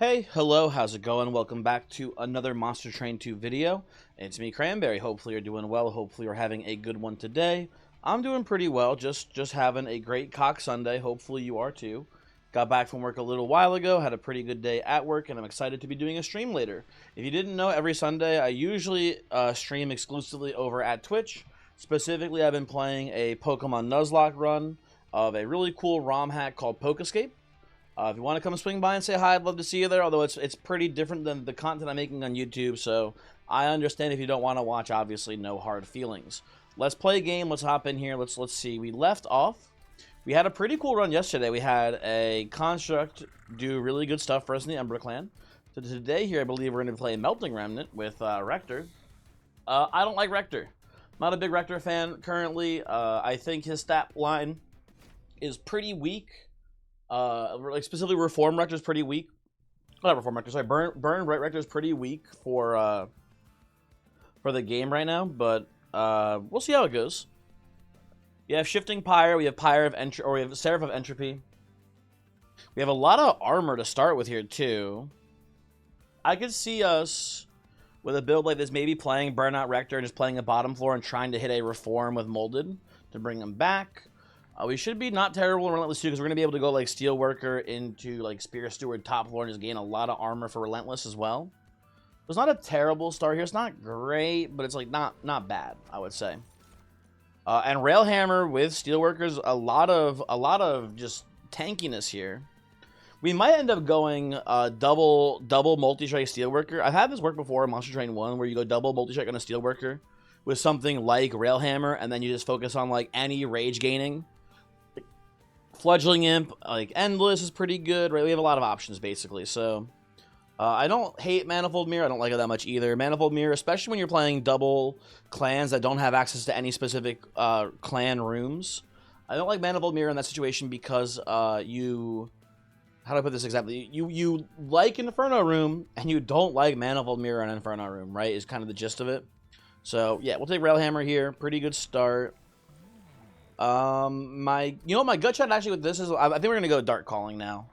Hey, hello, how's it going? Welcome back to another Monster Train 2 video. It's me, Cranberry. Hopefully you're doing well. Hopefully you're having a good one today. I'm doing pretty well, just having a great cock Sunday. Hopefully you are too. Got back from work a little while ago, had a pretty good day at work, and I'm excited to be doing a stream later. If you didn't know, every Sunday I usually stream exclusively over at Twitch. Specifically, I've been playing a Pokemon Nuzlocke run of a really cool ROM hack called Pokescape. If you want to come swing by and say hi, I'd love to see you there, although it's pretty different than the content I'm making on YouTube, so I understand if you don't want to watch, obviously, no hard feelings. Let's play a game, let's hop in here, let's see. We left off, we had a pretty cool run yesterday. We had a Construct do really good stuff for us in the Ember Clan. So today here, I believe we're going to play Melting Remnant with Rector. I don't like Rector. Not a big Rector fan currently. I think his stat line is pretty weak. Like specifically Reform Rector is pretty weak. Not Reform Rector, sorry. Burn Bright Rector is pretty weak for the game right now, but we'll see how it goes. We have Shifting Pyre, we have Pyre of Entropy, or we have Seraph of Entropy. We have a lot of armor to start with here too. I could see us with a build like this, maybe playing Burnout Rector and just playing a bottom floor and trying to hit a Reform with Molded to bring him back. We should be not terrible in Relentless too, because we're going to be able to go like Steelworker into like Spear Steward top floor and just gain a lot of armor for Relentless as well. It's not a terrible start here. It's not great, but it's like not bad, I would say. And Railhammer with Steelworkers, a lot of just tankiness here. We might end up going double multi-strike Steelworker. I've had this work before in Monster Train 1, where you go double multi-strike on a Steelworker with something like Railhammer, and then you just focus on like any rage gaining. Fledgling Imp, like Endless is pretty good, right? We have a lot of options, basically. So, I don't hate Manifold Mirror. I don't like it that much either. Manifold Mirror, especially when you're playing double clans that don't have access to any specific clan rooms. I don't like Manifold Mirror in that situation because you... How do I put this exactly? You like Inferno Room, and you don't like Manifold Mirror and Inferno Room, right? Is kind of the gist of it. So, yeah, we'll take Railhammer here. Pretty good start. My gut shot actually with this is, I think we're gonna go Dark Calling now.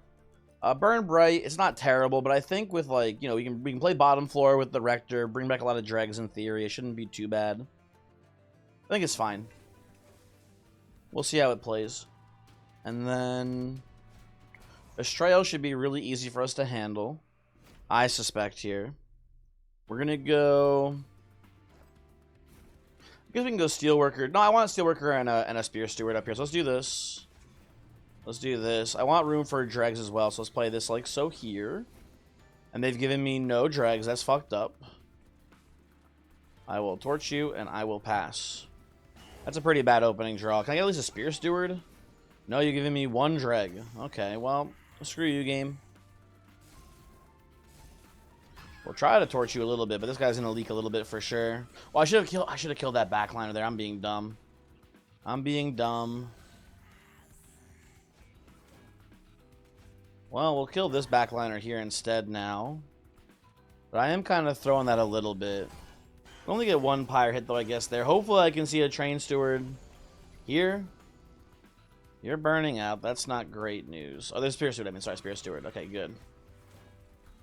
Burn Bright, it's not terrible, but I think with like, we can play bottom floor with the Rector, bring back a lot of dregs in theory. It shouldn't be too bad. I think it's fine. We'll see how it plays. And then Estrella should be really easy for us to handle, I suspect here. We're gonna go... I guess we can go Steelworker. No, I want a Steelworker and a Spear Steward up here. So let's do this. Let's do this. I want room for dregs as well. So let's play this like so here. And they've given me no dregs. That's fucked up. I will torch you and I will pass. That's a pretty bad opening draw. Can I get at least a Spear Steward? No, you're giving me one dreg. Okay, well, screw you, game. We'll try to torch you a little bit, but this guy's gonna leak a little bit for sure. Well, I should have killed that backliner there. I'm being dumb. I'm being dumb. Well, we'll kill this backliner here instead now. But I am kind of throwing that a little bit. We only get one Pyre hit though, I guess there. Hopefully I can see a Train Steward here. You're burning out. That's not great news. Oh, there's Spear Steward. I mean, sorry, Spear Steward. Okay, good.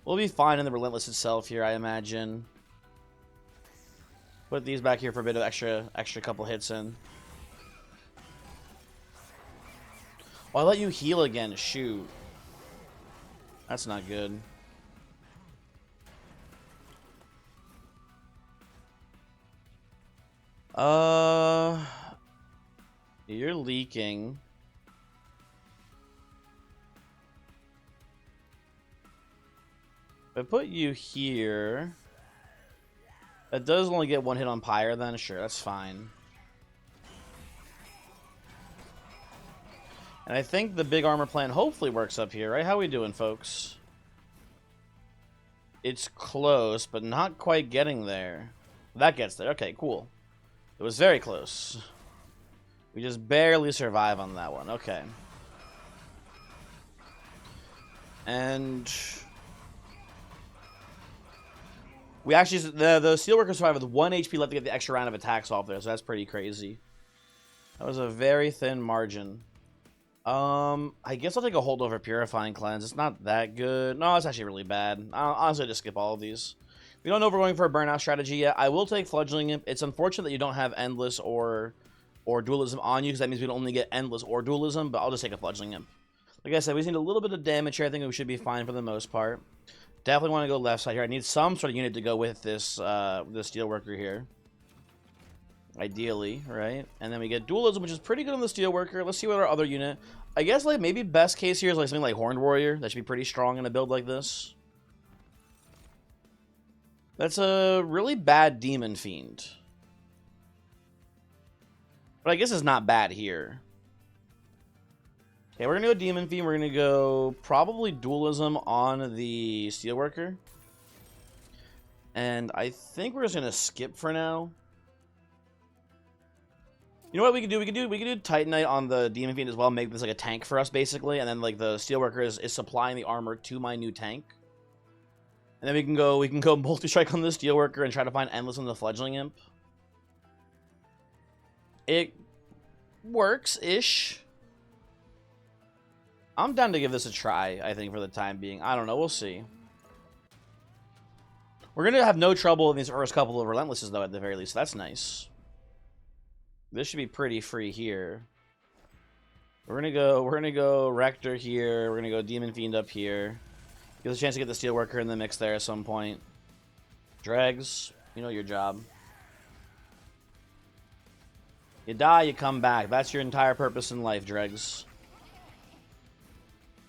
We'll be fine in the Relentless itself here, I imagine. Put these back here for a bit of extra couple hits in. Oh, I let you heal again. Shoot. That's not good. You're leaking. If I put you here, that does only get one hit on Pyre then. Sure, that's fine. And I think the big armor plan hopefully works up here, right? How we doing, folks? It's close, but not quite getting there. That gets there. Okay, cool. It was very close. We just barely survive on that one. Okay. And... we actually, the Steelworker survived with 1 HP left to get the extra round of attacks off there, so that's pretty crazy. That was a very thin margin. I guess I'll take a holdover Purifying Cleanse. It's not that good. No, it's actually really bad. I'll honestly just skip all of these. We don't know if we're going for a burnout strategy yet. I will take Fledgling Imp. It's unfortunate that you don't have Endless or Dualism on you, because that means we don't only get Endless or Dualism, but I'll just take a Fledgling Imp. Like I said, we just need a little bit of damage here. I think we should be fine for the most part. Definitely want to go left side here. I need some sort of unit to go with this this Steelworker here. Ideally, right? And then we get Dualism, which is pretty good on the Steelworker. Let's see what our other unit... I guess like maybe best case here is like something like Horned Warrior. That should be pretty strong in a build like this. That's a really bad Demon Fiend. But I guess it's not bad here. Okay, we're gonna go Demon Fiend. We're gonna go probably Dualism on the Steelworker. And I think we're just gonna skip for now. You know what we could do? We could do Titanite on the Demon Fiend as well. Make this like a tank for us, basically. And then like the Steelworker is supplying the armor to my new tank. And then we can go multi-strike on the Steelworker and try to find Endless on the Fledgling Imp. It works-ish. I'm down to give this a try, I think, for the time being. I don't know. We'll see. We're going to have no trouble in these first couple of Relentlesses, though, at the very least. So that's nice. This should be pretty free here. We're gonna go Rector here. We're gonna go Demon Fiend up here. Give us a chance to get the Steelworker in the mix there at some point. Dregs, you know your job. You die, you come back. That's your entire purpose in life, Dregs.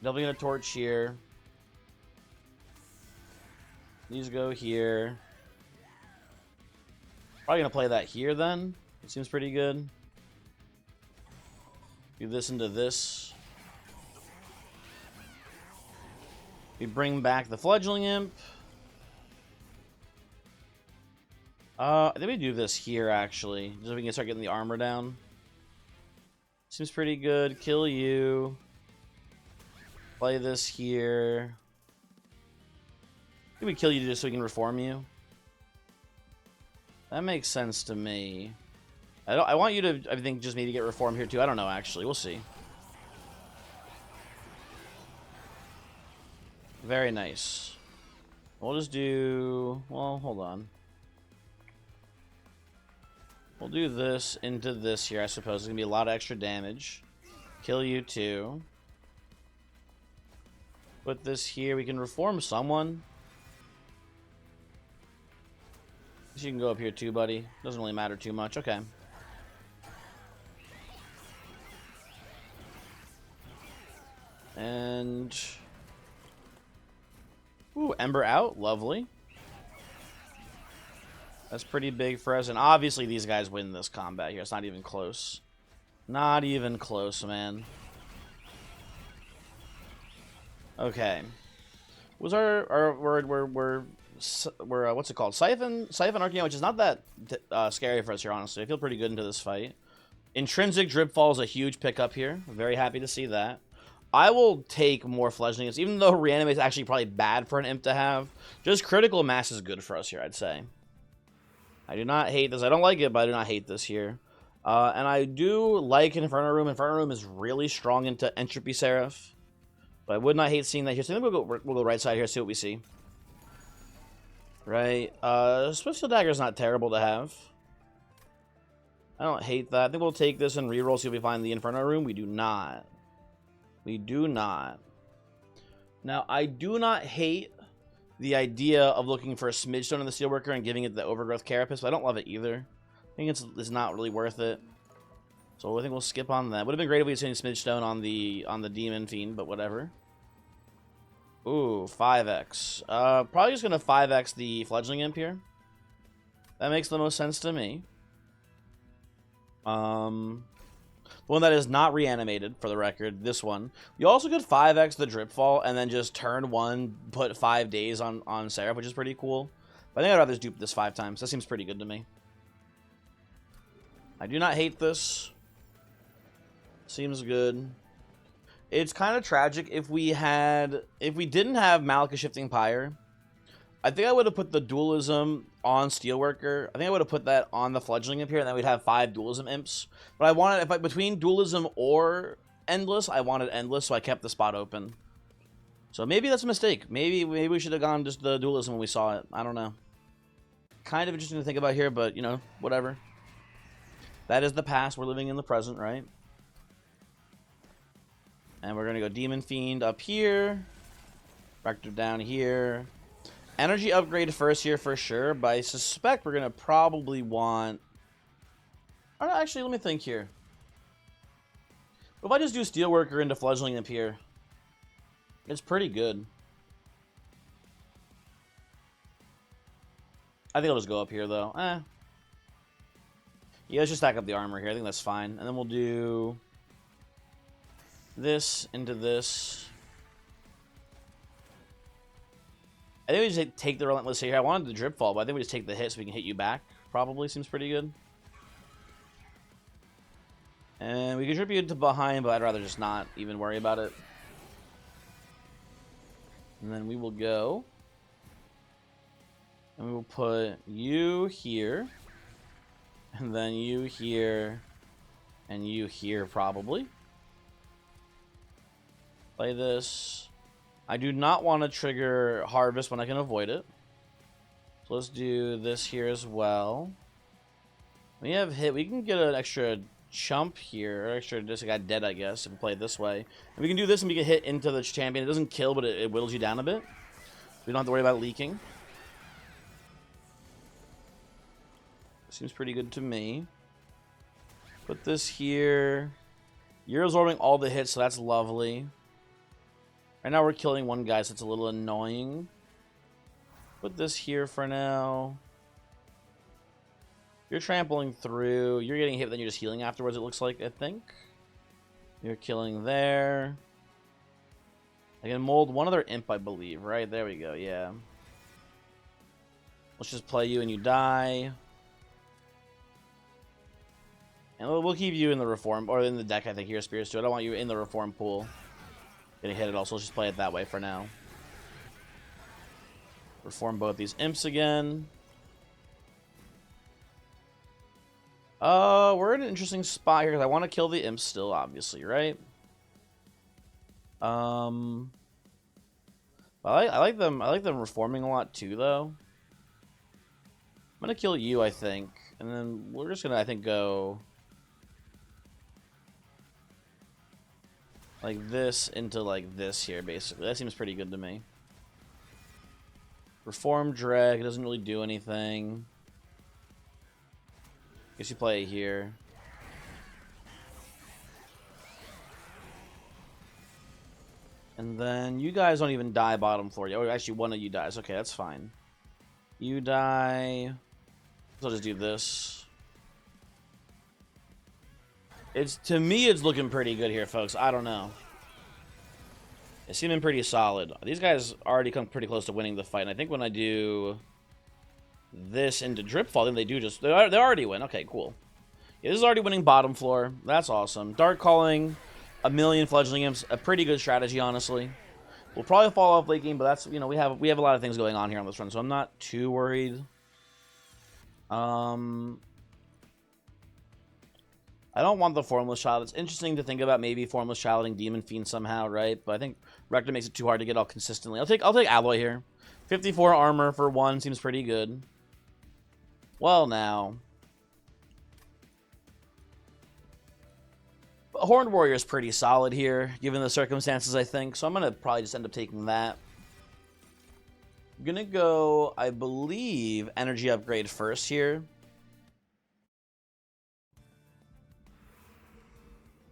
Definitely gonna torch here. These go here. Probably gonna play that here then. It seems pretty good. Do this into this. We bring back the Fledgling Imp. I think we do this here, actually. Just so we can start getting the armor down. Seems pretty good. Kill you. Play this here. I think we kill you just so we can reform you. That makes sense to me. I want you to, I think, just maybe get reformed here, too. I don't know, actually. We'll see. Very nice. We'll just do... Well, hold on. We'll do this into this here, I suppose. It's going to be a lot of extra damage. Kill you, too. Put this here. We can reform someone. You can go up here, too, buddy. Doesn't really matter too much. Okay. And... Ooh, Ember out. Lovely. That's pretty big for us. And obviously these guys win this combat here. It's not even close. Not even close, man. Okay. Was we're what's it called? Siphon Archaeon, which is not that scary for us here, honestly. I feel pretty good into this fight. Intrinsic Dripfall is a huge pickup here. I'm very happy to see that. I will take more Fledgling Imps, even though Reanimate is actually probably bad for an Imp to have. Just Critical Mass is good for us here, I'd say. I do not hate this. I don't like it, but I do not hate this here. And I do like Inferno Room. Inferno Room is really strong into Entropy Seraph. But I would not hate seeing that here. So I think we'll go right side here, see what we see. Right. Swiftfield Dagger is not terrible to have. I don't hate that. I think we'll take this and reroll, see if we find the Inferno Room. We do not. We do not. Now, I do not hate the idea of looking for a Smidge Stone in the Steelworker and giving it the Overgrowth Carapace, but I don't love it either. I think it's not really worth it. So I think we'll skip on that. Would have been great if we had seen Smidge Stone on the Demon Fiend, but whatever. Ooh, 5x. Probably just gonna 5x the Fledgling Imp here. That makes the most sense to me. One that is not reanimated, for the record, this one. You also could 5x the Dripfall and then just turn 1, put 5 days on Seraph, which is pretty cool. But I think I'd rather just dupe this 5 times. That seems pretty good to me. I do not hate this. Seems good. It's kind of tragic if we didn't have Malika Shifting Pyre. I think I would have put the Dualism on Steelworker. I think I would have put that on the Fledgling Imp here, and then we'd have 5 Dualism Imps. But I wanted, between Dualism or endless. I wanted endless, so I kept the spot open. So maybe that's a mistake. Maybe we should have gone just the dualism when we saw it. I don't know. Kind of interesting to think about here, but, you know, whatever. That is the past. We're living in the present, right? And we're going to go Demon Fiend up here. Rector down here. Energy upgrade first here for sure, but I suspect we're going to probably want... Oh, no, actually, let me think here. What if I just do Steelworker into Fledgling up here? It's pretty good. I think I'll just go up here, though. Yeah, let's just stack up the armor here. I think that's fine. And then we'll do this into this. I think we just take the Relentless here. I wanted the Drip Fall, but I think we just take the hit so we can hit you back. Probably seems pretty good. And we can drip you into behind, but I'd rather just not even worry about it. And then we will go. And we will put you here. And then you here. And you here, probably. Play this. I do not want to trigger Harvest when I can avoid it. So let's do this here as well. We have hit. We can get an extra chump here. Or extra, just got dead, I guess, if we play it this way. And we can do this and we can hit into the champion. It doesn't kill, but it whittles you down a bit. We don't have to worry about leaking. Seems pretty good to me. Put this here. You're absorbing all the hits, so that's lovely. Right now we're killing one guy, so it's a little annoying. Put this here for now. You're trampling through. You're getting hit, then you're just healing afterwards, it looks like, I think. You're killing there. I can mold one other imp, I believe, right? There we go, yeah. Let's just play you and you die. And we'll keep you in the reform, or in the deck, I think, here, Spears too. I don't want you in the reform pool. Getting hit it also, let's just play it that way for now. Reform both these imps again. We're in an interesting spot here because I want to kill the imps still, obviously, right? I like them reforming a lot too, though. I'm gonna kill you, I think, and then we're just gonna, I think, go like this into like this here, basically. That seems pretty good to me. Reform Drag, it doesn't really do anything. Guess you play it here. And then you guys don't even die bottom floor yet. Oh, actually, one of you dies. Okay, that's fine. You die. So I'll just do this. To me, it's looking pretty good here, folks. I don't know. It's seeming pretty solid. These guys already come pretty close to winning the fight. And I think when I do this into Drip Fall, then they already win. Okay, cool. Yeah, this is already winning bottom floor. That's awesome. Dark Calling, a million Fledgling Imps, a pretty good strategy, honestly. We'll probably fall off late game, but that's, you know, we have a lot of things going on here on this run, so I'm not too worried. I don't want the Formless Child. It's interesting to think about maybe Formless Childing Demon Fiend somehow, right? But I think Rector makes it too hard to get all consistently. I'll take Alloy here. 54 armor for 1 seems pretty good. Well, now. Horned Warrior is pretty solid here, given the circumstances, I think. So I'm going to probably just end up taking that. I'm going to go, I believe, Energy Upgrade first here.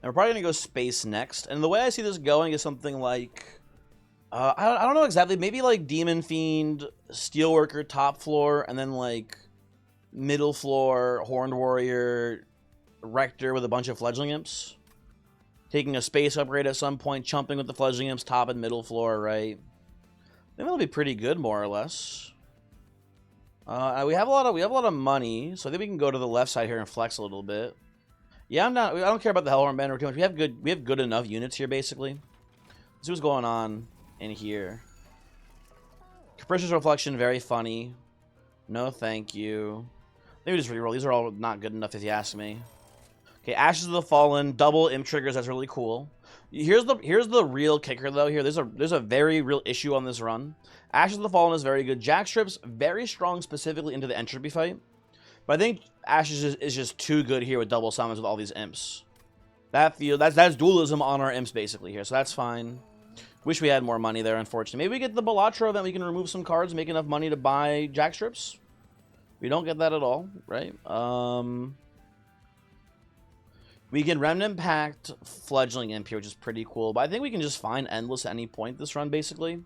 And we're probably going to go Space next. And the way I see this going is something like... I don't know exactly. Maybe like Demon Fiend, Steelworker, top floor, and then like middle floor, Horned Warrior, Rector with a bunch of Fledgling Imps. Taking a space upgrade at some point, chumping with the Fledgling Imps, top and middle floor, right? I think that'll be pretty good, more or less. We have a lot of money, so I think we can go to the left side here and flex a little bit. Yeah, I don't care about the Hellhorn Banner too much. We have good enough units here, basically. Let's see what's going on in here. Capricious Reflection, very funny. No, thank you. Maybe just reroll. These are all not good enough, if you ask me. Okay, Ashes of the Fallen, double imp triggers. That's really cool. Here's the real kicker though. Here, there's a very real issue on this run. Ashes of the Fallen is very good. Jackstrip's very strong specifically into the entropy fight. But I think Ashes is just too good here with double summons with all these imps. That's dualism on our imps basically here, so that's fine. Wish we had more money there, unfortunately. Maybe we get the Balatro event, we can remove some cards, make enough money to buy Jackstrips. We don't get that at all, right? We can Remnant Pact Fledgling Imp here, which is pretty cool. But I think we can just find Endless at any point this run, basically.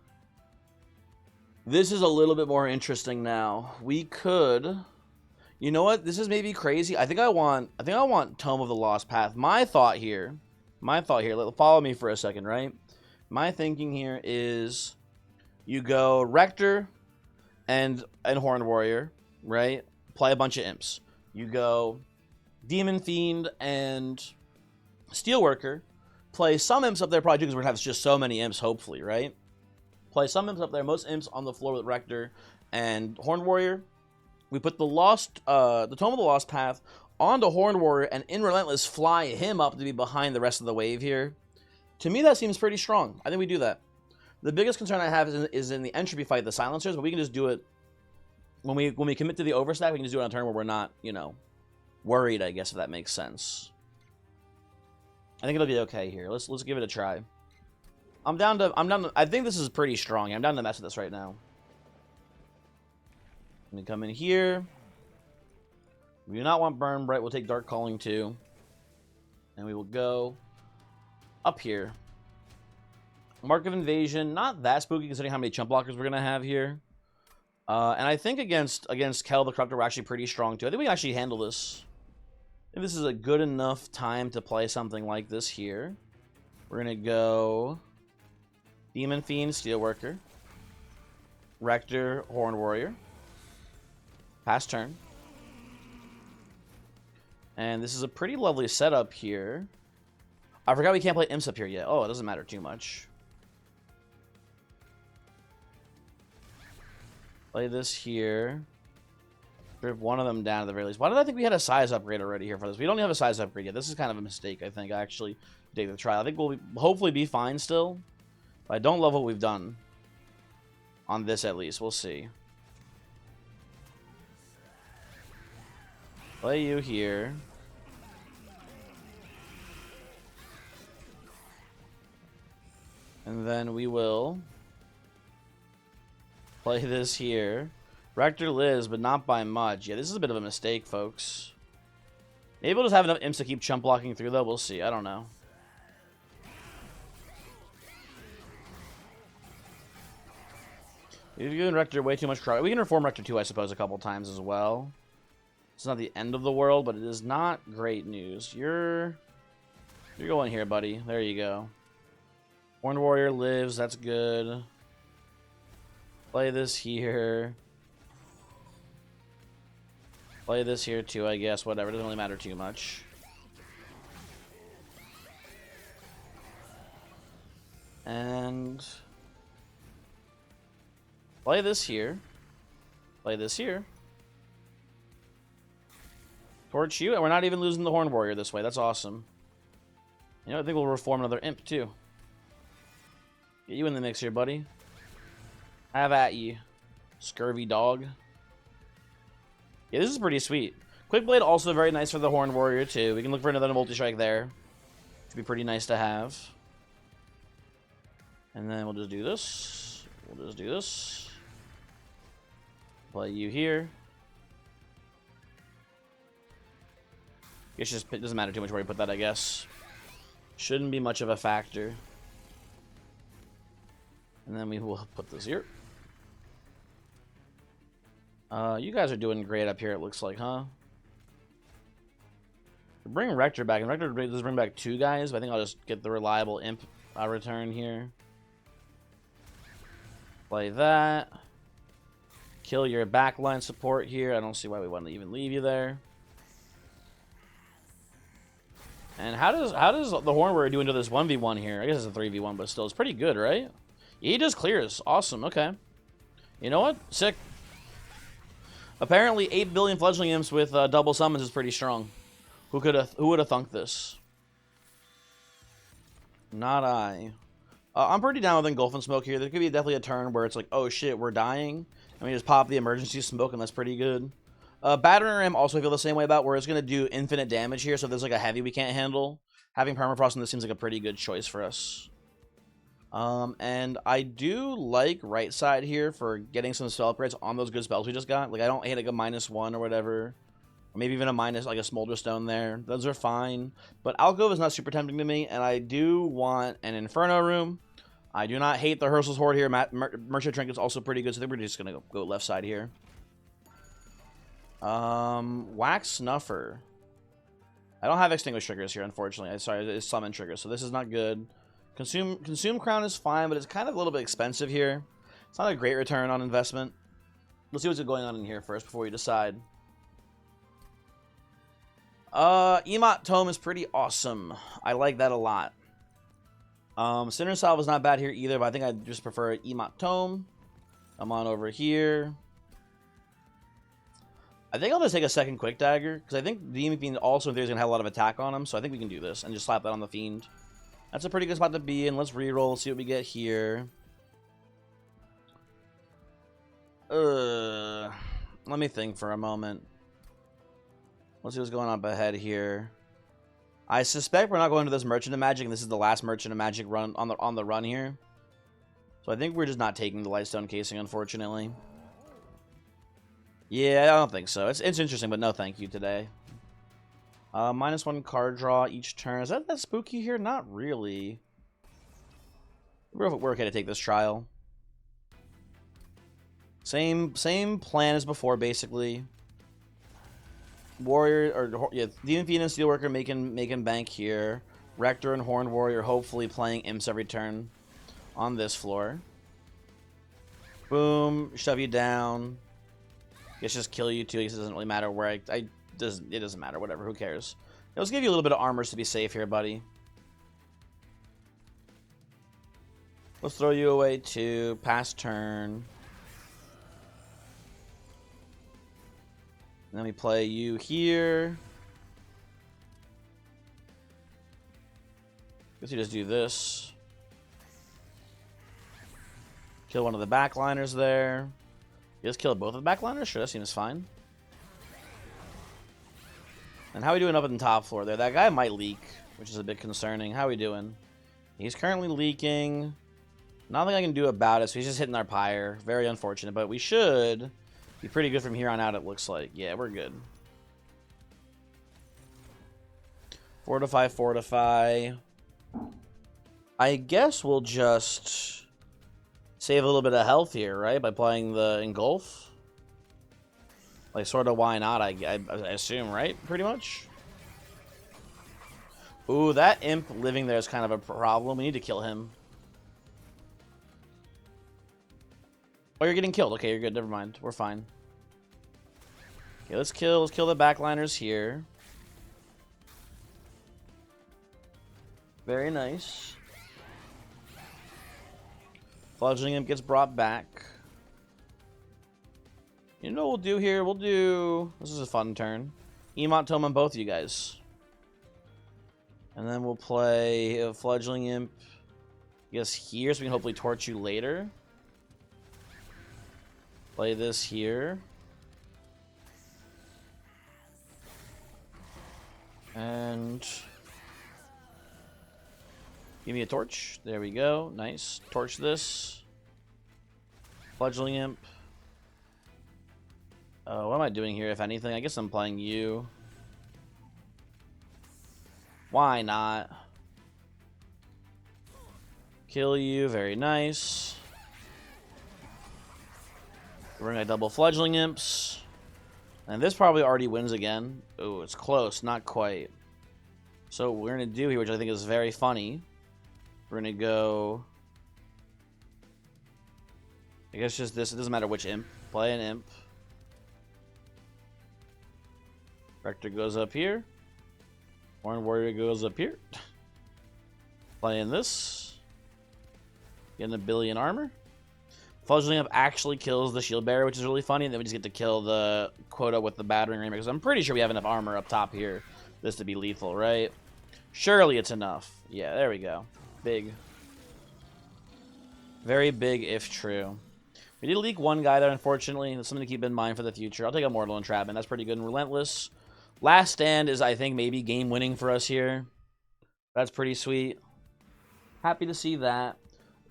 This is a little bit more interesting now. We could... You know what? This is maybe crazy. I think I want Tome of the Lost Path. My thought here, follow me for a second, right? My thinking here is you go Rector and Horned Warrior, right? Play a bunch of imps. You go Demon Fiend and Steelworker. Play some imps up there, probably because we're going to have just so many imps, hopefully, right? Play some imps up there, most imps on the floor with Rector and Horned Warrior. We put the Tome of the Lost Path onto Horned Warrior, and in Relentless fly him up to be behind the rest of the wave here. To me, that seems pretty strong. I think we do that. The biggest concern I have is in the entropy fight, the Silencers, but we can just do it when we commit to the overstack. We can just do it on a turn where we're not, you know, worried. I guess if that makes sense. I think it'll be okay here. Let's give it a try. I'm down to. I think this is pretty strong. I'm down to mess with this right now. We come in here. We do not want Burn Bright. We'll take Dark Calling too. And we will go up here. Mark of Invasion. Not that spooky considering how many chump blockers we're going to have here. And I think against Kel the Corruptor, we're actually pretty strong too. I think we can actually handle this. I think this is a good enough time to play something like this here. We're going to go Demon Fiend, Steelworker. Rector, Horned Warrior. Pass turn. And this is a pretty lovely setup here. I forgot we can't play imps up here yet. Oh, it doesn't matter too much. Play this here. Strip one of them down at the very least. Why did I think we had a size upgrade already here for this? We don't have a size upgrade yet. This is kind of a mistake, I think, actually. Take the trial. I think we'll hopefully be fine still. But I don't love what we've done. On this, at least. We'll see. Play you here. And then we will play this here. Rector lives, but not by much. Yeah, this is a bit of a mistake, folks. Maybe we'll just have enough imps to keep chump blocking through, though. We'll see. I don't know. We've given Rector way too much crowd. We can reform Rector too, I suppose, a couple times as well. It's not the end of the world, but it is not great news. You're going here, buddy. There you go. Horned Warrior lives. That's good. Play this here. Play this here too, I guess. Whatever. It doesn't really matter too much. And play this here. Play this here. Torch you, and we're not even losing the Horned Warrior this way. That's awesome. You know, I think we'll reform another imp too. Get you in the mix here, buddy. Have at you, scurvy dog. Yeah, this is pretty sweet. Quick Blade also very nice for the Horned Warrior too. We can look for another multi-strike there. Should be pretty nice to have. And then we'll just do this. We'll just do this. Play you here. It doesn't matter too much where you put that, I guess. Shouldn't be much of a factor. And then we will put this here. You guys are doing great up here, it looks like, huh? Bring Rector back, and Rector does bring back two guys, but I think I'll just get the reliable imp return here. Play that. Kill your backline support here. I don't see why we want to even leave you there. And how does the Horned Warrior do into this 1v1 here? I guess it's a 3v1, but still, it's pretty good, right? He just clears. Awesome. Okay. You know what? Sick. Apparently, 8 billion Fledgling Imps with double summons is pretty strong. Who would have thunk this? Not I. I'm pretty down with engulfing smoke here. There could be definitely a turn where it's like, oh shit, we're dying. And we just pop the emergency smoke, and that's pretty good. Battering Ram also I feel the same way about, where it's going to do infinite damage here. So if there's like a heavy we can't handle, having permafrost in this seems like a pretty good choice for us. And I do like right side here for getting some spell upgrades on those good spells we just got. Like, I don't hate like a -1 or whatever. Or maybe even a minus, like a Smolder Stone there. Those are fine. But Alcove is not super tempting to me, and I do want an Inferno Room. I do not hate the Hersel's Horde here. Merchant Trinket's also pretty good, so I think we're just going to go left side here. Wax Snuffer. I don't have Extinguish triggers here, unfortunately. Sorry, it's Summon triggers, so this is not good. Consume Crown is fine, but it's kind of a little bit expensive here. It's not a great return on investment. Let's see what's going on in here first before we decide. Emot Tome is pretty awesome. I like that a lot. Sinner Salve is not bad here either, but I think I just prefer Emot Tome. Come on over here. I think I'll just take a second Quick Dagger, because I think the Demon Fiend also in theory is going to have a lot of attack on him, so I think we can do this, and just slap that on the Fiend. That's a pretty good spot to be in. Let's reroll, see what we get here. Let me think for a moment. Let's see what's going on up ahead here. I suspect we're not going to this Merchant of Magic, and this is the last Merchant of Magic run on the run here. So I think we're just not taking the Lightstone Casing, unfortunately. Yeah, I don't think so. It's interesting, but no thank you today. -1 card draw each turn. Is that spooky here? Not really. We're okay to take this trial. Same plan as before, basically. Warrior, or yeah, Demon Fiend and Steelworker making bank here. Rector and Horned Warrior hopefully playing Imps every turn on this floor. Boom, shove you down. Let's just kill you too. It doesn't really matter where it doesn't matter. Whatever. Who cares? Let's give you a little bit of armors to be safe here, buddy. Let's throw you away too. Pass turn. And then we play you here. Guess you just do this. Kill one of the backliners there. You just killed both of the backliners? Sure, that seems fine. And how are we doing up in the top floor there? That guy might leak, which is a bit concerning. How are we doing? He's currently leaking. Nothing I can do about it, so he's just hitting our pyre. Very unfortunate, but we should be pretty good from here on out, it looks like. Yeah, we're good. Fortify, fortify. I guess we'll just save a little bit of health here, right? By playing the Engulf. Like, sort of why not, I assume, right? Pretty much. Ooh, that Imp living there is kind of a problem. We need to kill him. Oh, you're getting killed. Okay, you're good. Never mind. We're fine. Okay, let's kill the backliners here. Very nice. Fledgling Imp gets brought back. You know what we'll do here? We'll do... This is a fun turn. Emot Tome on both of you guys. And then we'll play a Fledgling Imp, I guess, here, so we can hopefully torch you later. Play this here. And... Give me a torch. There we go. Nice. Torch this. Fledgling Imp. What am I doing here, if anything? I guess I'm playing you. Why not? Kill you. Very nice. We're going to double Fledgling Imps. And this probably already wins again. Oh, it's close. Not quite. So what we're going to do here, which I think is very funny. We're going to go... I guess just this. It doesn't matter which Imp. Play an Imp. Rector goes up here. Horned Warrior goes up here. Playing this. Getting a billion armor. Fledgling Imp actually kills the Shield Bearer, which is really funny. And then we just get to kill the quota with the Battering Ram, because I'm pretty sure we have enough armor up top here for this to be lethal, right? Surely it's enough. Yeah, there we go. big. Very big if true. We did leak one guy there, unfortunately. That's something to keep in mind for the future. I'll take a Mortal Entrapment. That's pretty good. And Relentless. Last Stand is, I think, maybe game-winning for us here. That's pretty sweet. Happy to see that.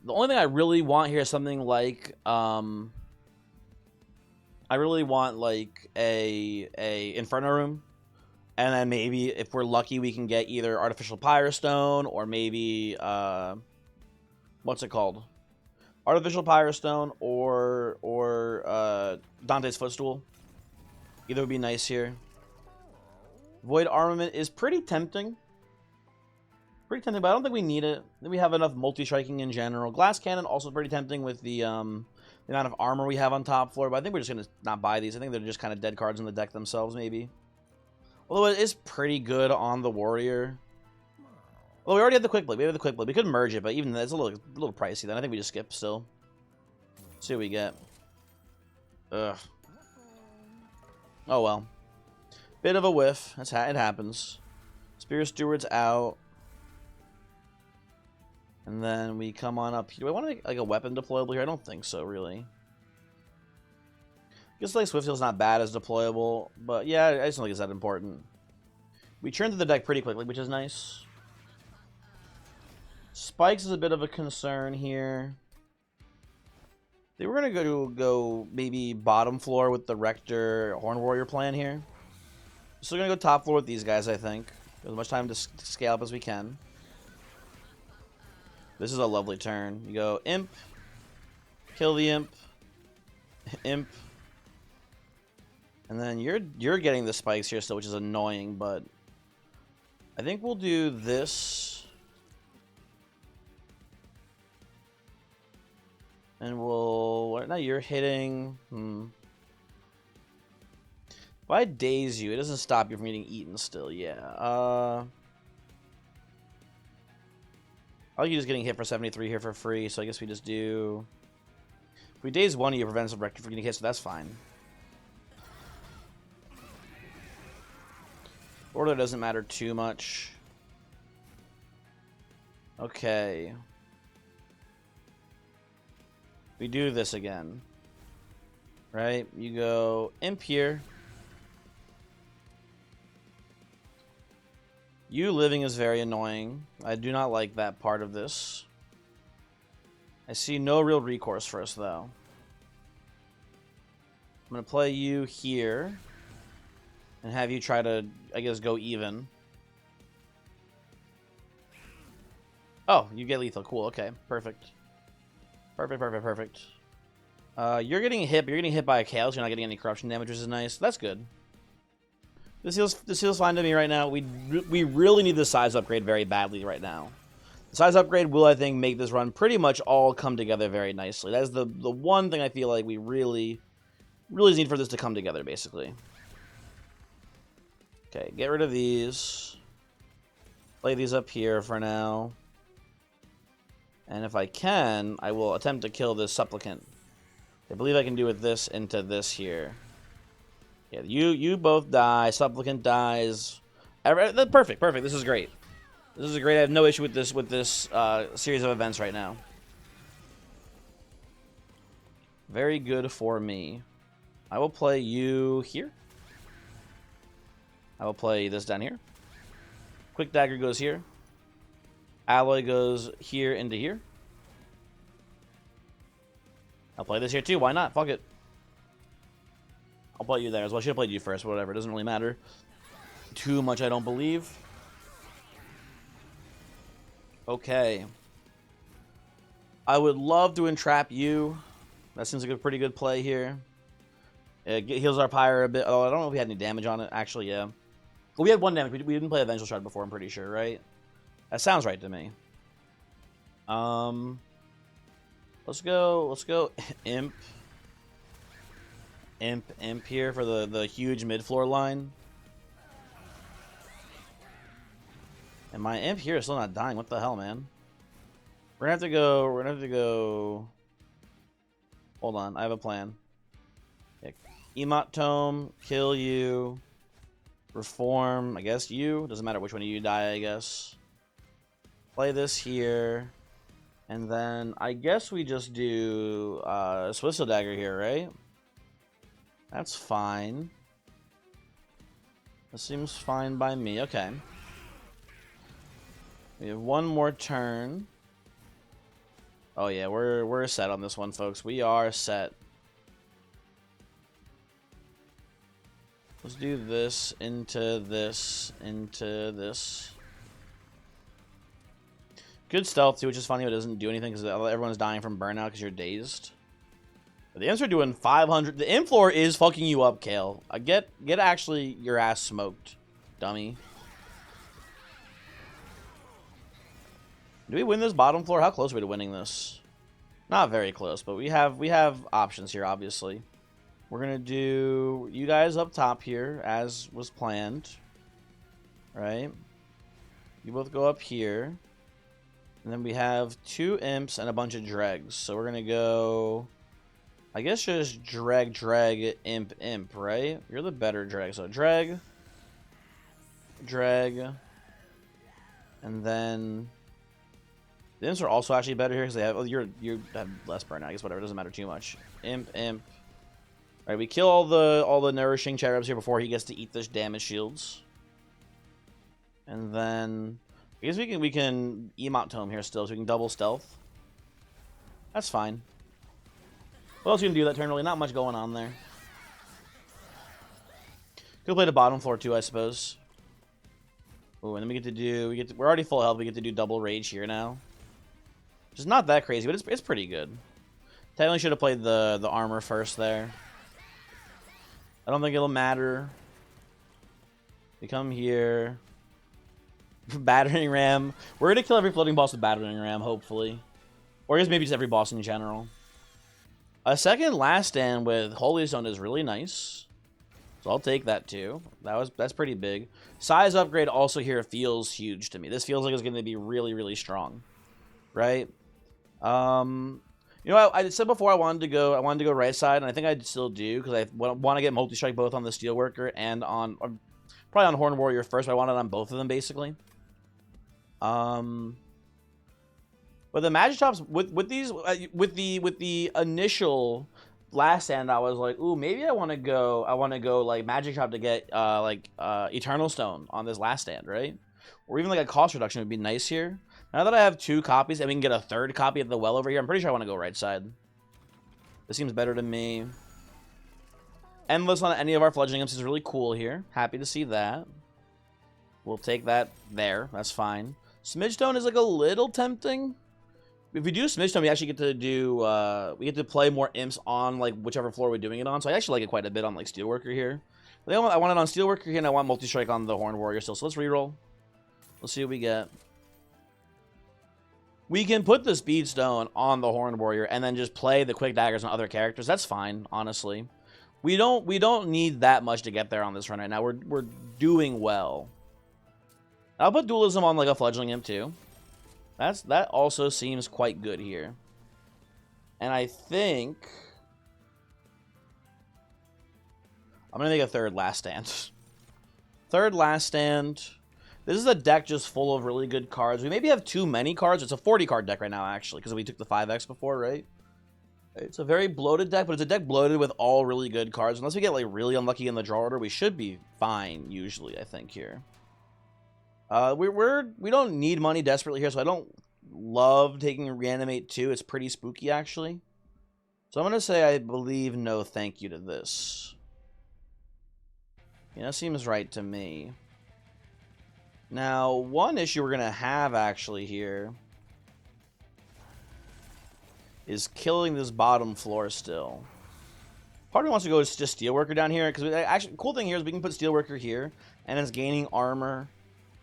The only thing I really want here is something like... I really want, like, a Inferno Room. And then maybe, if we're lucky, we can get either Artificial Pyrostone or maybe... what's it called? Artificial Pyrostone or Dante's Footstool. Either would be nice here. Void Armament is pretty tempting. Pretty tempting, but I don't think we need it. We have enough multi-striking in general. Glass Cannon also pretty tempting with the amount of armor we have on top floor, but I think we're just going to not buy these. I think they're just kind of dead cards in the deck themselves, maybe. Although it is pretty good on the Warrior. Well, we already have the Quick Blade. We have the Quick Blade. We could merge it, but even that's a little pricey. Then I think we just skip still. See what we get. Ugh. Oh well. Bit of a whiff. It happens. Spear Steward's out. And then we come on up here. Do I want to make like a weapon deployable here? I don't think so, really. I guess like Swift Heel's not bad as deployable, but yeah, I just don't think it's that important. We churn through the deck pretty quickly, which is nice. Spikes is a bit of a concern here. They were gonna go maybe bottom floor with the Rector Horn Warrior plan here. So we're gonna go top floor with these guys, I think. As much time to scale up as we can. This is a lovely turn. You go Imp, kill the Imp, Imp, and then you're getting the spikes here still, which is annoying, but I think we'll do this. And we'll... Now you're hitting... If I daze you, it doesn't stop you from getting eaten still. Yeah. I like you just getting hit for 73 here for free, so I guess we just do... If we daze one of you, it prevents the Rector from getting hit, so that's fine. Order doesn't matter too much. Okay. We do this again. Right? You go Imp here. You living is very annoying. I do not like that part of this. I see no real recourse for us, though. I'm going to play you here. And have you try to, I guess, go even. Oh, you get lethal. Cool, okay. Perfect. Perfect. You're getting hit, but you're getting hit by a Chaos. You're not getting any corruption damage, which is nice. That's good. This feels fine to me right now. We really need the size upgrade very badly right now. The size upgrade will, I think, make this run pretty much all come together very nicely. That is the one thing I feel like we really need for this to come together, basically. Okay, get rid of these. Play these up here for now. And if I can, I will attempt to kill this Supplicant. I believe I can do with this into this here. Yeah, you both die. Supplicant dies. Perfect. This is great. This is great. I have no issue with this series of events right now. Very good for me. I will play you here. I will play this down here. Quick Dagger goes here. Alloy goes here into here. I'll play this here too. Why not? Fuck it. I'll play you there as well. I should have played you first, but whatever. It doesn't really matter too much, I don't believe. Okay. I would love to entrap you. That seems like a pretty good play here. It heals our Pyre a bit. Oh, I don't know if we had any damage on it. Actually, yeah. Well, we had one damage. We didn't play a Vengeful Shard before, I'm pretty sure, right? That sounds right to me. Let's go Imp. Imp here for the huge mid-floor line. And my Imp here is still not dying. What the hell, man? We're gonna have to go. Hold on, I have a plan. Yeah. Emot Tome, kill you. Reform, I guess you. Doesn't matter which one of you die, I guess. Play this here. And then I guess we just do Swizzle Dagger here, right? That's fine. That seems fine by me. Okay. We have one more turn. Oh yeah, we're set on this one, folks. We are set. Let's do this into this into this. Good stealth too, which is funny, but it doesn't do anything because everyone's dying from burnout because you're dazed. But the Imps are doing 500. The Imp floor is fucking you up, Kale. Get actually your ass smoked, dummy. Do we win this bottom floor? How close are we to winning this? Not very close, but we have options here, obviously. We're gonna do you guys up top here, as was planned. Right? You both go up here. And then we have 2 Imps and a bunch of dregs. So we're gonna go, I guess just dreg, imp, right? You're the better dreg. So dreg, and then the Imps are also actually better here because they have you have less burnout. I guess whatever, it doesn't matter too much. Imp. All right, we kill all the nourishing cherubs here before he gets to eat this damage shields, and then I guess we can emote tome here still, so we can double stealth. That's fine. What else you can do that turn? Really, not much going on there. Could play the bottom floor too, I suppose. Ooh, and then we get to do we're already full health. We get to do double rage here now, which is not that crazy, but it's pretty good. Technically, should have played the armor first there. I don't think it'll matter. We come here. Battering ram. We're gonna kill every floating boss with battering ram, hopefully, or I guess maybe just every boss in general. A second last stand with Holy Stone is really nice, so I'll take that too. That's pretty big. Size upgrade also here feels huge to me. This feels like it's gonna be really strong, right? You know, I said before I wanted to go right side, and I think I still do because I want to get multi strike both on the Steelworker and on probably on Horn Warrior first. But I want it on both of them basically. But the magic chops with the initial last stand, I was like, ooh, maybe I want to go like magic chop to get Eternal Stone on this last stand, right? Or even like a cost reduction would be nice here. Now that I have 2 copies and we can get a 3rd copy of the well over here, I'm pretty sure I want to go right side. This seems better to me. Endless on any of our Fledgling Imps is really cool here. Happy to see that. We'll take that there. That's fine. Smidgestone is like a little tempting. If we do Smidgestone, we actually get to do we get to play more Imps on like whichever floor we're doing it on. So I actually like it quite a bit on like Steelworker here. But I want it on Steelworker here, and I want multi-strike on the Horn Warrior still. So let's reroll. Let's see what we get. We can put the Speed Stone on the Horn Warrior and then just play the Quick Daggers on other characters. That's fine, honestly. We don't need that much to get there on this run right now. We're doing well. I'll put Dualism on like a Fledgling Imp too. That also seems quite good here. And I think I'm gonna make a 3rd last stand. 3rd last stand. This is a deck just full of really good cards. We maybe have too many cards. It's a 40-card deck right now, actually, because we took the 5X before, right? It's a very bloated deck, but it's a deck bloated with all really good cards. Unless we get, like, really unlucky in the draw order, we should be fine, usually, I think, here. We don't need money desperately here, so I don't love taking Reanimate 2. It's pretty spooky, actually. So I'm going to say I believe no thank you to this. Yeah, that seems right to me. Now, one issue we're going to have actually here is killing this bottom floor still. Part of me wants to go just Steelworker down here, because actually, cool thing here is we can put Steelworker here, and it's gaining armor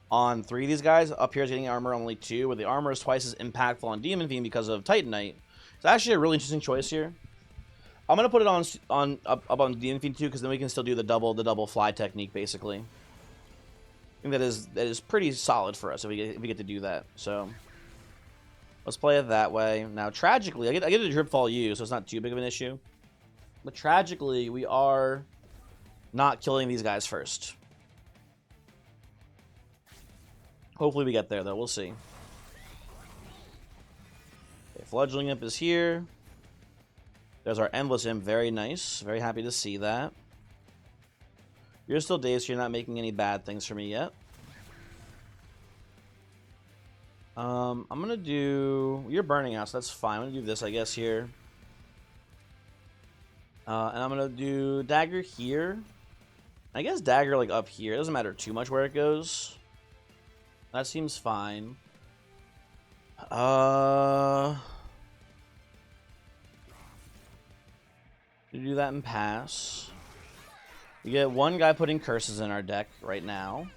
on 3 of these guys. Up here is getting armor on only 2, where the armor is twice as impactful on Demon Fiend because of Titanite. It's actually a really interesting choice here. I'm going to put it up on Demon Fiend too, because then we can still do the double fly technique, basically. I think that is pretty solid for us if we get to do that. So let's play it that way. Now, tragically, I get a Drip Fall U, so it's not too big of an issue. But tragically, we are not killing these guys first. Hopefully we get there, though. We'll see. Okay, Fledgling Imp is here. There's our Endless Imp. Very nice. Very happy to see that. You're still dazed, so you're not making any bad things for me yet. I'm gonna do... You're burning out, so that's fine. I'm gonna do this, I guess, here. And I'm gonna do Dagger here. I guess Dagger, like, up here. It doesn't matter too much where it goes. That seems fine. Do that and pass. We get one guy putting curses in our deck right now.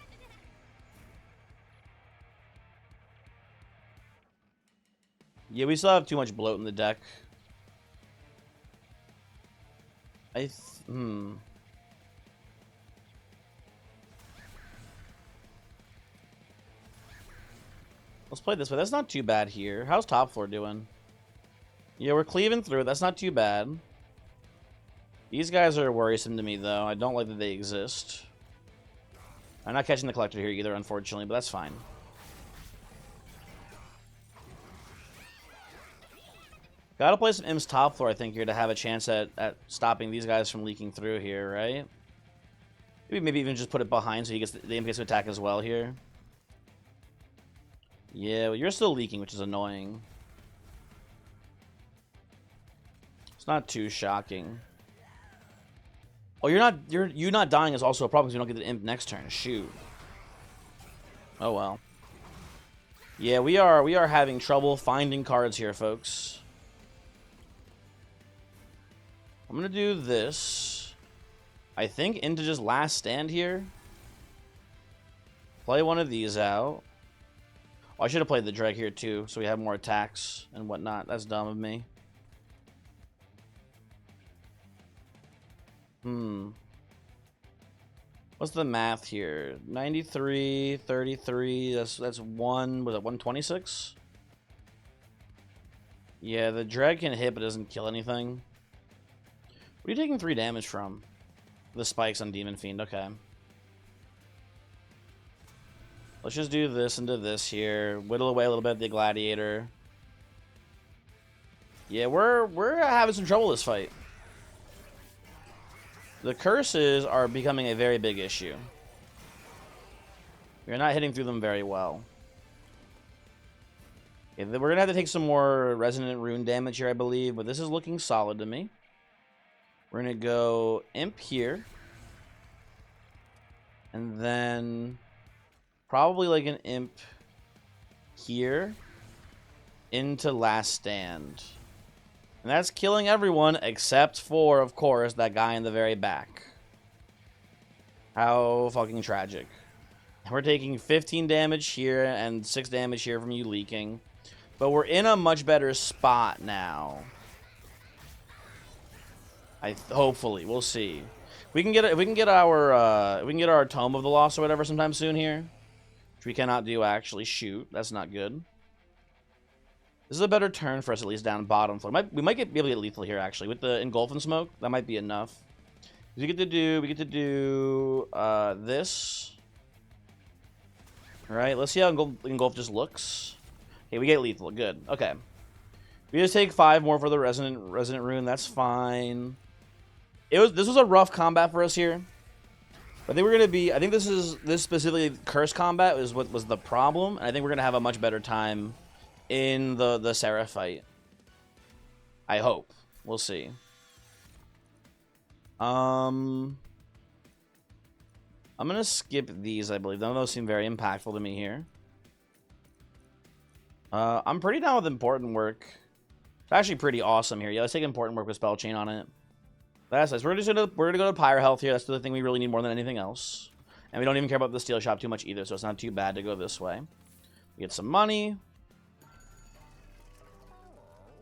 Yeah, we still have too much bloat in the deck. Let's play this way. That's not too bad here. How's top floor doing? Yeah, we're cleaving through it. That's not too bad. These guys are worrisome to me, though. I don't like that they exist. I'm not catching the collector here either, unfortunately, but that's fine. Gotta play some Imps top floor, I think, here to have a chance at stopping these guys from leaking through here, right? Maybe even just put it behind so he gets the Imp gets to attack as well here. Yeah, well, you're still leaking, which is annoying. It's not too shocking. Oh, you not dying is also a problem because you don't get the Imp next turn. Shoot. Oh well. Yeah, we are having trouble finding cards here, folks. I'm gonna do this. I think into just last stand here. Play one of these out. Oh, I should have played the Dreg here too, so we have more attacks and whatnot. That's dumb of me. What's the math here? 93, 33, that's one, was it 126? Yeah, the Dreg can hit but doesn't kill anything. What are you taking 3 damage from? The spikes on Demon Fiend, okay. Let's just do this into this here. Whittle away a little bit at the Gladiator. Yeah, we're having some trouble this fight. The curses are becoming a very big issue. We're not hitting through them very well. Okay, we're gonna have to take some more Resonant Rune damage here, I believe, but this is looking solid to me. We're gonna go Imp here. And then probably like an Imp here into Last Stand. And that's killing everyone except for, of course, that guy in the very back. How fucking tragic. We're taking 15 damage here and 6 damage here from you leaking. But we're in a much better spot now. Hopefully, we'll see. We can get our Tome of the Lost or whatever sometime soon here. Which we cannot do actually. Shoot, that's not good. This is a better turn for us, at least down bottom floor. We might be able to get lethal here, actually. With the Engulf and Smoke, that might be enough. We get to do this. Alright, let's see how Engulf just looks. Okay, we get lethal. Good. Okay. We just take 5 more for the Resonant Rune. That's fine. This was a rough combat for us here. I think we're gonna be... I think this specifically Curse combat is what was the problem. And I think we're gonna have a much better time in the Seraph fight. I hope. We'll see. I'm gonna skip these, I believe. None of those seem very impactful to me here. I'm pretty down with important work. It's actually pretty awesome here. Yeah, let's take important work with Spell Chain on it. That's nice. We're gonna go to Pyre Health here. That's the thing we really need more than anything else. And we don't even care about the Steel Shop too much either, so it's not too bad to go this way. We get some money.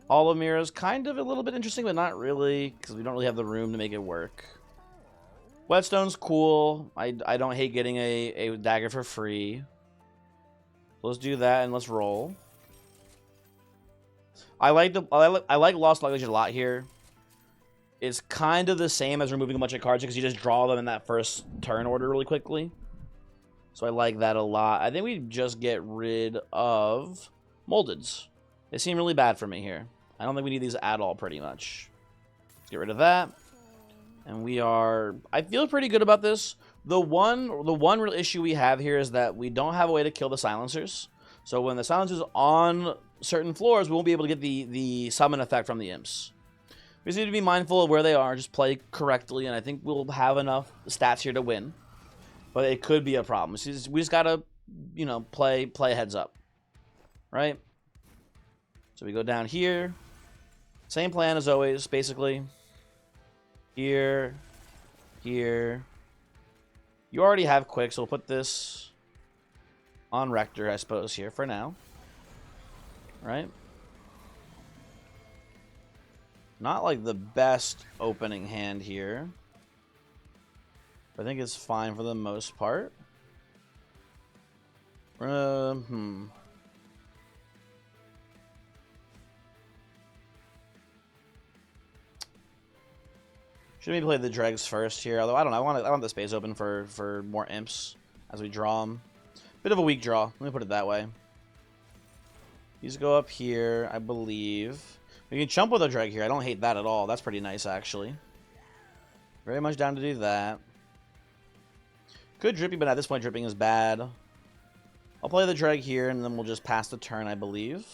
Hall of Mirrors, kind of a little bit interesting, but not really, because we don't really have the room to make it work. Whetstone's cool. I don't hate getting a dagger for free. Let's do that and let's roll. I like Lost Luggage a lot here. It's kind of the same as removing a bunch of cards because you just draw them in that first turn order really quickly. So I like that a lot. I think we just get rid of Moldeds. They seem really bad for me here. I don't think we need these at all, pretty much. Let's get rid of that. And we are... I feel pretty good about this. The one real issue we have here is that we don't have a way to kill the silencers. So when the silencer's on certain floors, we won't be able to get the summon effect from the imps. We just need to be mindful of where they are, just play correctly, and I think we'll have enough stats here to win. But it could be a problem. We just gotta, you know, play heads up. Right? So we go down here. Same plan as always, basically. Here. Here. You already have quick, so we'll put this on Rector, I suppose, here for now. Right? Not like the best opening hand here. But I think it's fine for the most part. Should maybe play the dregs first here. Although I don't know, I want the space open for more imps as we draw them. Bit of a weak draw. Let me put it that way. These go up here, I believe. We can chump with a dreg here. I don't hate that at all. That's pretty nice, actually. Very much down to do that. Could drippy, but at this point, dripping is bad. I'll play the dreg here, and then we'll just pass the turn, I believe.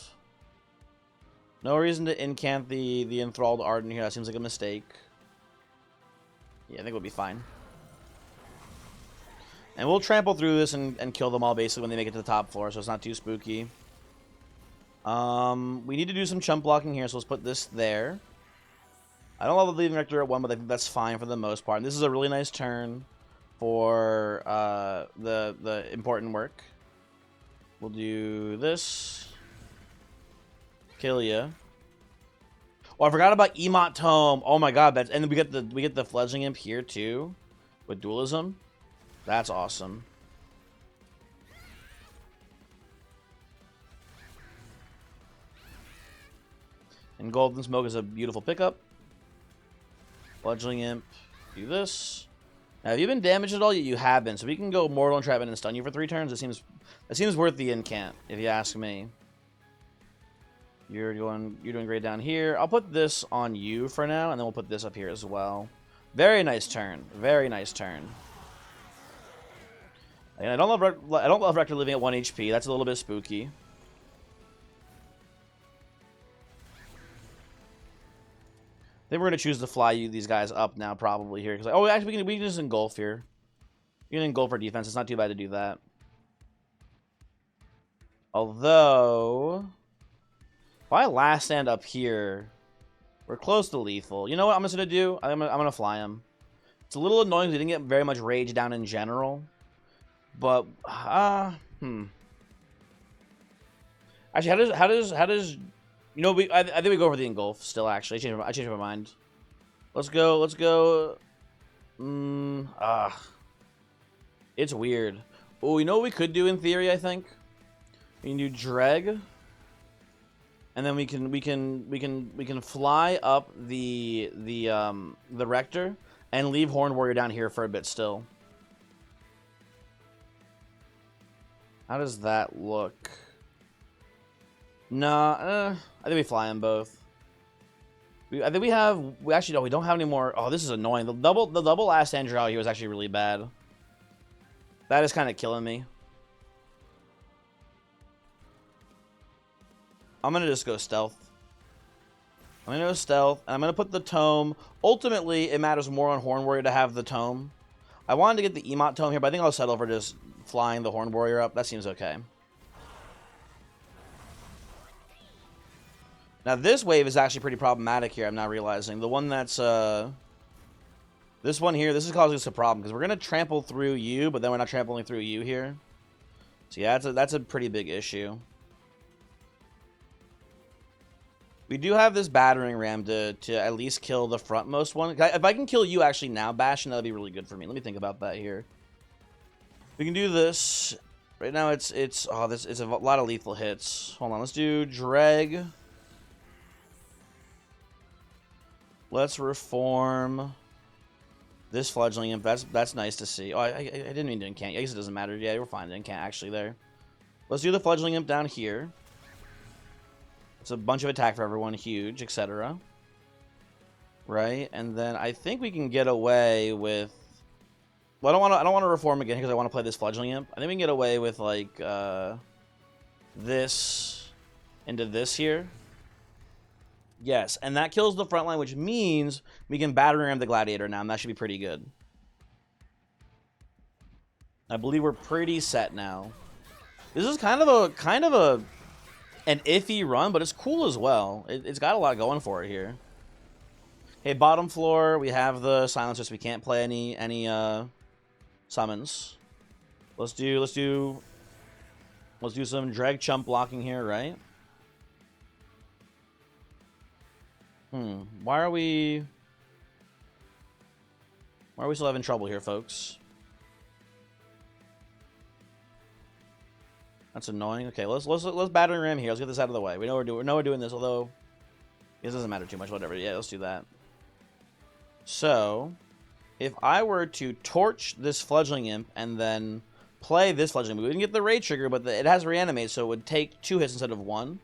No reason to incant the Enthralled Ardent here. That seems like a mistake. Yeah, I think we'll be fine. And we'll trample through this and kill them all, basically, when they make it to the top floor, so it's not too spooky. We need to do some chump blocking here, so let's put this there. I don't love the leaving Rector at 1, but I think that's fine for the most part. And this is a really nice turn for the important work. We'll do this. Kill ya. Oh, I forgot about Emot Tome. Oh my god, that's, and we get the Fledgling Imp here too with dualism. That's awesome. And Golden Smoke is a beautiful pickup. Fledgling Imp, do this. Now, have you been damaged at all? You have been, so we can go Mortal Entrapment and stun you for 3 turns. It seems worth the incant, if you ask me. You're doing great down here. I'll put this on you for now, and then we'll put this up here as well. Very nice turn. Very nice turn. And I don't love Rector living at 1 HP. That's a little bit spooky. I think we're gonna choose to fly these guys up now, probably here. Because actually, we can just engulf here. You can engulf our defense. It's not too bad to do that. Although, if I last stand up here, we're close to lethal. You know what I'm just gonna do? I'm gonna fly him. It's a little annoying because we didn't get very much rage down in general, but actually, how does you know, I think we go for the engulf still. Actually, I changed my mind. Let's go. It's weird. Oh, you know what we could do in theory? I think we can do dreg, and then we can fly up the Rector and leave Horned Warrior down here for a bit still. How does that look? Nah, I think we fly them both. I think we actually no, we don't have any more. Oh, this is annoying. The double last stand draw here was actually really bad. That is kind of killing me. I'm gonna just go stealth. I'm gonna go stealth, and I'm gonna put the tome. Ultimately, it matters more on Horned Warrior to have the tome. I wanted to get the Emot Tome here, but I think I'll settle for just flying the Horned Warrior up. That seems okay. Now, this wave is actually pretty problematic here, I'm now realizing. The one that's, this one here, this is causing us a problem, because we're going to trample through you, but then we're not trampling through you here. So yeah, that's a pretty big issue. We do have this battering ram to at least kill the frontmost one. If I can kill you actually now, Bastion, that'd be really good for me. Let me think about that here. We can do this. Right now, it's a lot of lethal hits. Hold on, let's do dreg. Let's reform this Fledgling Imp. That's nice to see. Oh, I didn't mean to incant. I guess it doesn't matter. Yeah, we're fine to incant actually there. Let's do the Fledgling Imp down here. It's a bunch of attack for everyone, huge, etc. Right, and then I think we can get away with. Well, I don't want to reform again because I want to play this Fledgling Imp. I think we can get away with like this into this here. Yes, and that kills the front line, which means we can battering ram the Gladiator now, and that should be pretty good. I believe we're pretty set now. This is kind of an iffy run, but it's cool as well. It's got a lot going for it here. Okay, bottom floor, we have the silencers. So we can't play any summons. Let's do some drag chump blocking here, right? Why are we still having trouble here, folks? That's annoying. Okay, let's battering ram here. Let's get this out of the way. We know we're doing this, although it doesn't matter too much. Whatever. Yeah, let's do that. So, if I were to torch this Fledgling Imp and then play this Fledgling Imp, we didn't get the raid trigger, but it has reanimate, so it would take 2 hits instead of 1.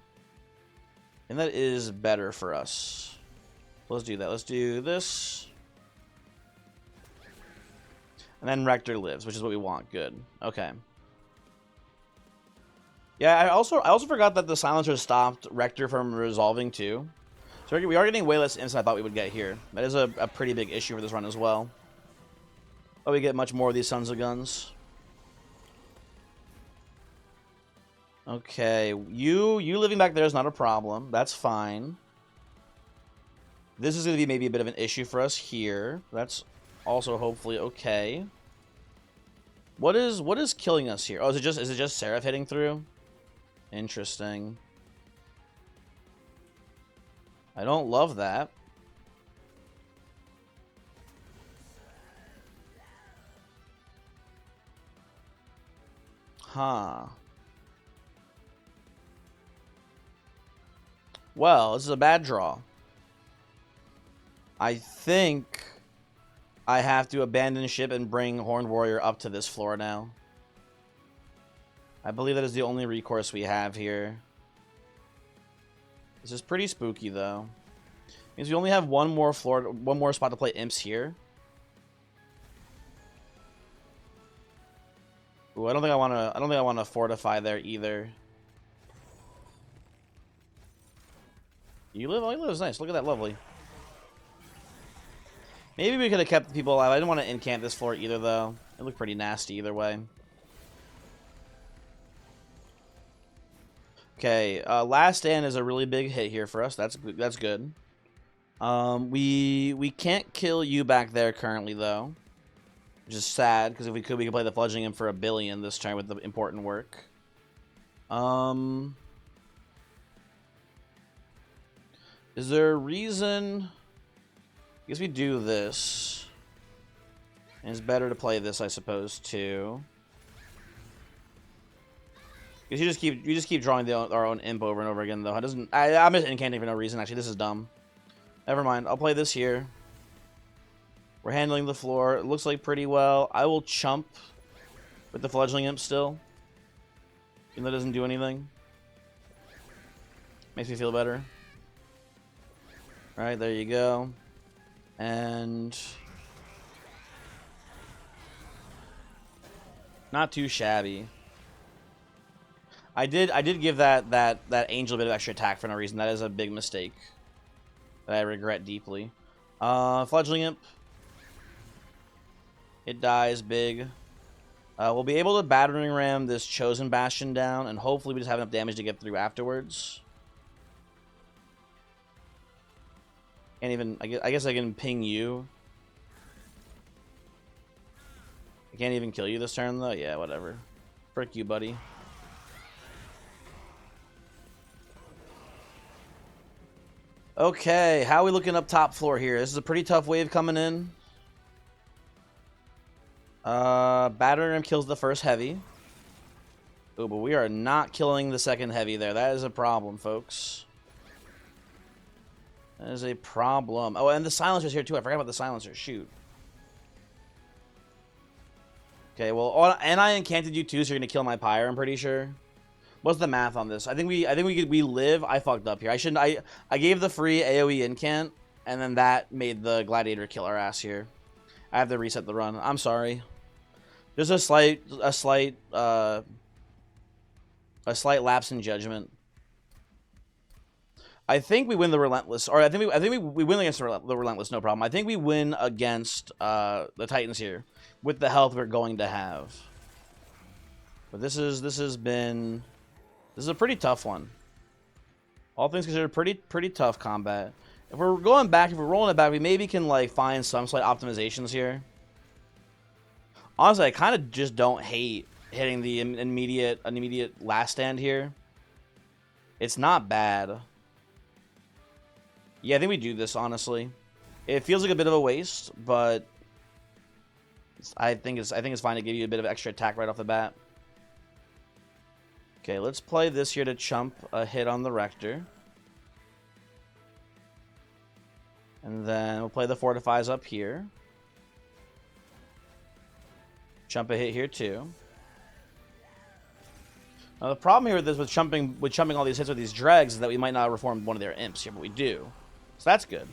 And that is better for us. Let's do that. Let's do this. And then Rector lives, which is what we want. Good. Okay. Yeah, I also forgot that the silencer stopped Rector from resolving too. So we are getting way less imps than I thought we would get here. That is a pretty big issue for this run as well. But we get much more of these Sons of Guns. Okay, you living back there is not a problem. That's fine. This is going to be maybe a bit of an issue for us here. That's also hopefully okay. What is killing us here? Oh, is it just Seraph hitting through? Interesting. I don't love that. Huh. Well, this is a bad draw. I think I have to abandon ship and bring Horned Warrior up to this floor now. I believe that is the only recourse we have here. This is pretty spooky, though. Means we only have one more spot to play Imps here. Ooh, I don't think I want to fortify there either. You live? Oh, he lives nice. Look at that, lovely. Maybe we could have kept the people alive. I didn't want to encamp this floor either, though. It looked pretty nasty either way. Okay, last stand is a really big hit here for us. That's good. We can't kill you back there currently, though, which is sad, because if we could play the Fledgling Imp for 1 billion this turn with the important work. Is there a reason? I guess we do this. And it's better to play this, I suppose, too. Because you just keep drawing our own imp over and over again, though. I'm just incanting for no reason. Actually, this is dumb. Never mind. I'll play this here. We're handling the floor. It looks like pretty well. I will chump with the Fledgling Imp still. Even though it doesn't do anything. Makes me feel better. Alright, there you go. And not too shabby. I did give that angel a bit of extra attack for no reason. That is a big mistake that I regret deeply. Fledgling Imp. It dies big. We'll be able to battering ram this Chosen Bastion down, and hopefully we just have enough damage to get through afterwards. Can't even. I guess I can ping you. I can't even kill you this turn though. Yeah, whatever. Frick you, buddy. Okay, how are we looking up top floor here? This is a pretty tough wave coming in. Battering ram kills the first heavy. Ooh, but we are not killing the second heavy there. That is a problem, folks. That is a problem. Oh, and the silencer's here too. I forgot about the silencer. Shoot. Okay, well, and I encanted you too, so you're gonna kill my pyre, I'm pretty sure. What's the math on this? I think we live. I fucked up here. I shouldn't. I gave the free AOE incant, and then that made the gladiator kill our ass here. I have to reset the run. I'm sorry. There's a slight lapse in judgment. I think we win the relentless, or I think we win against the relentless, no problem. I think we win against the Titans here with the health we're going to have. But this is a pretty tough one. All things considered, pretty tough combat. If we're rolling it back, we maybe can like find some slight optimizations here. Honestly, I kind of just don't hate hitting the immediate last stand here. It's not bad. Yeah, I think we do this, honestly. It feels like a bit of a waste, but I think it's fine to give you a bit of extra attack right off the bat. Okay, let's play this here to chump a hit on the Rector. And then we'll play the Fortifies up here. Chump a hit here too. Now the problem here with this, with chumping all these hits with these dregs, is that we might not reform one of their imps here, but we do. So that's good.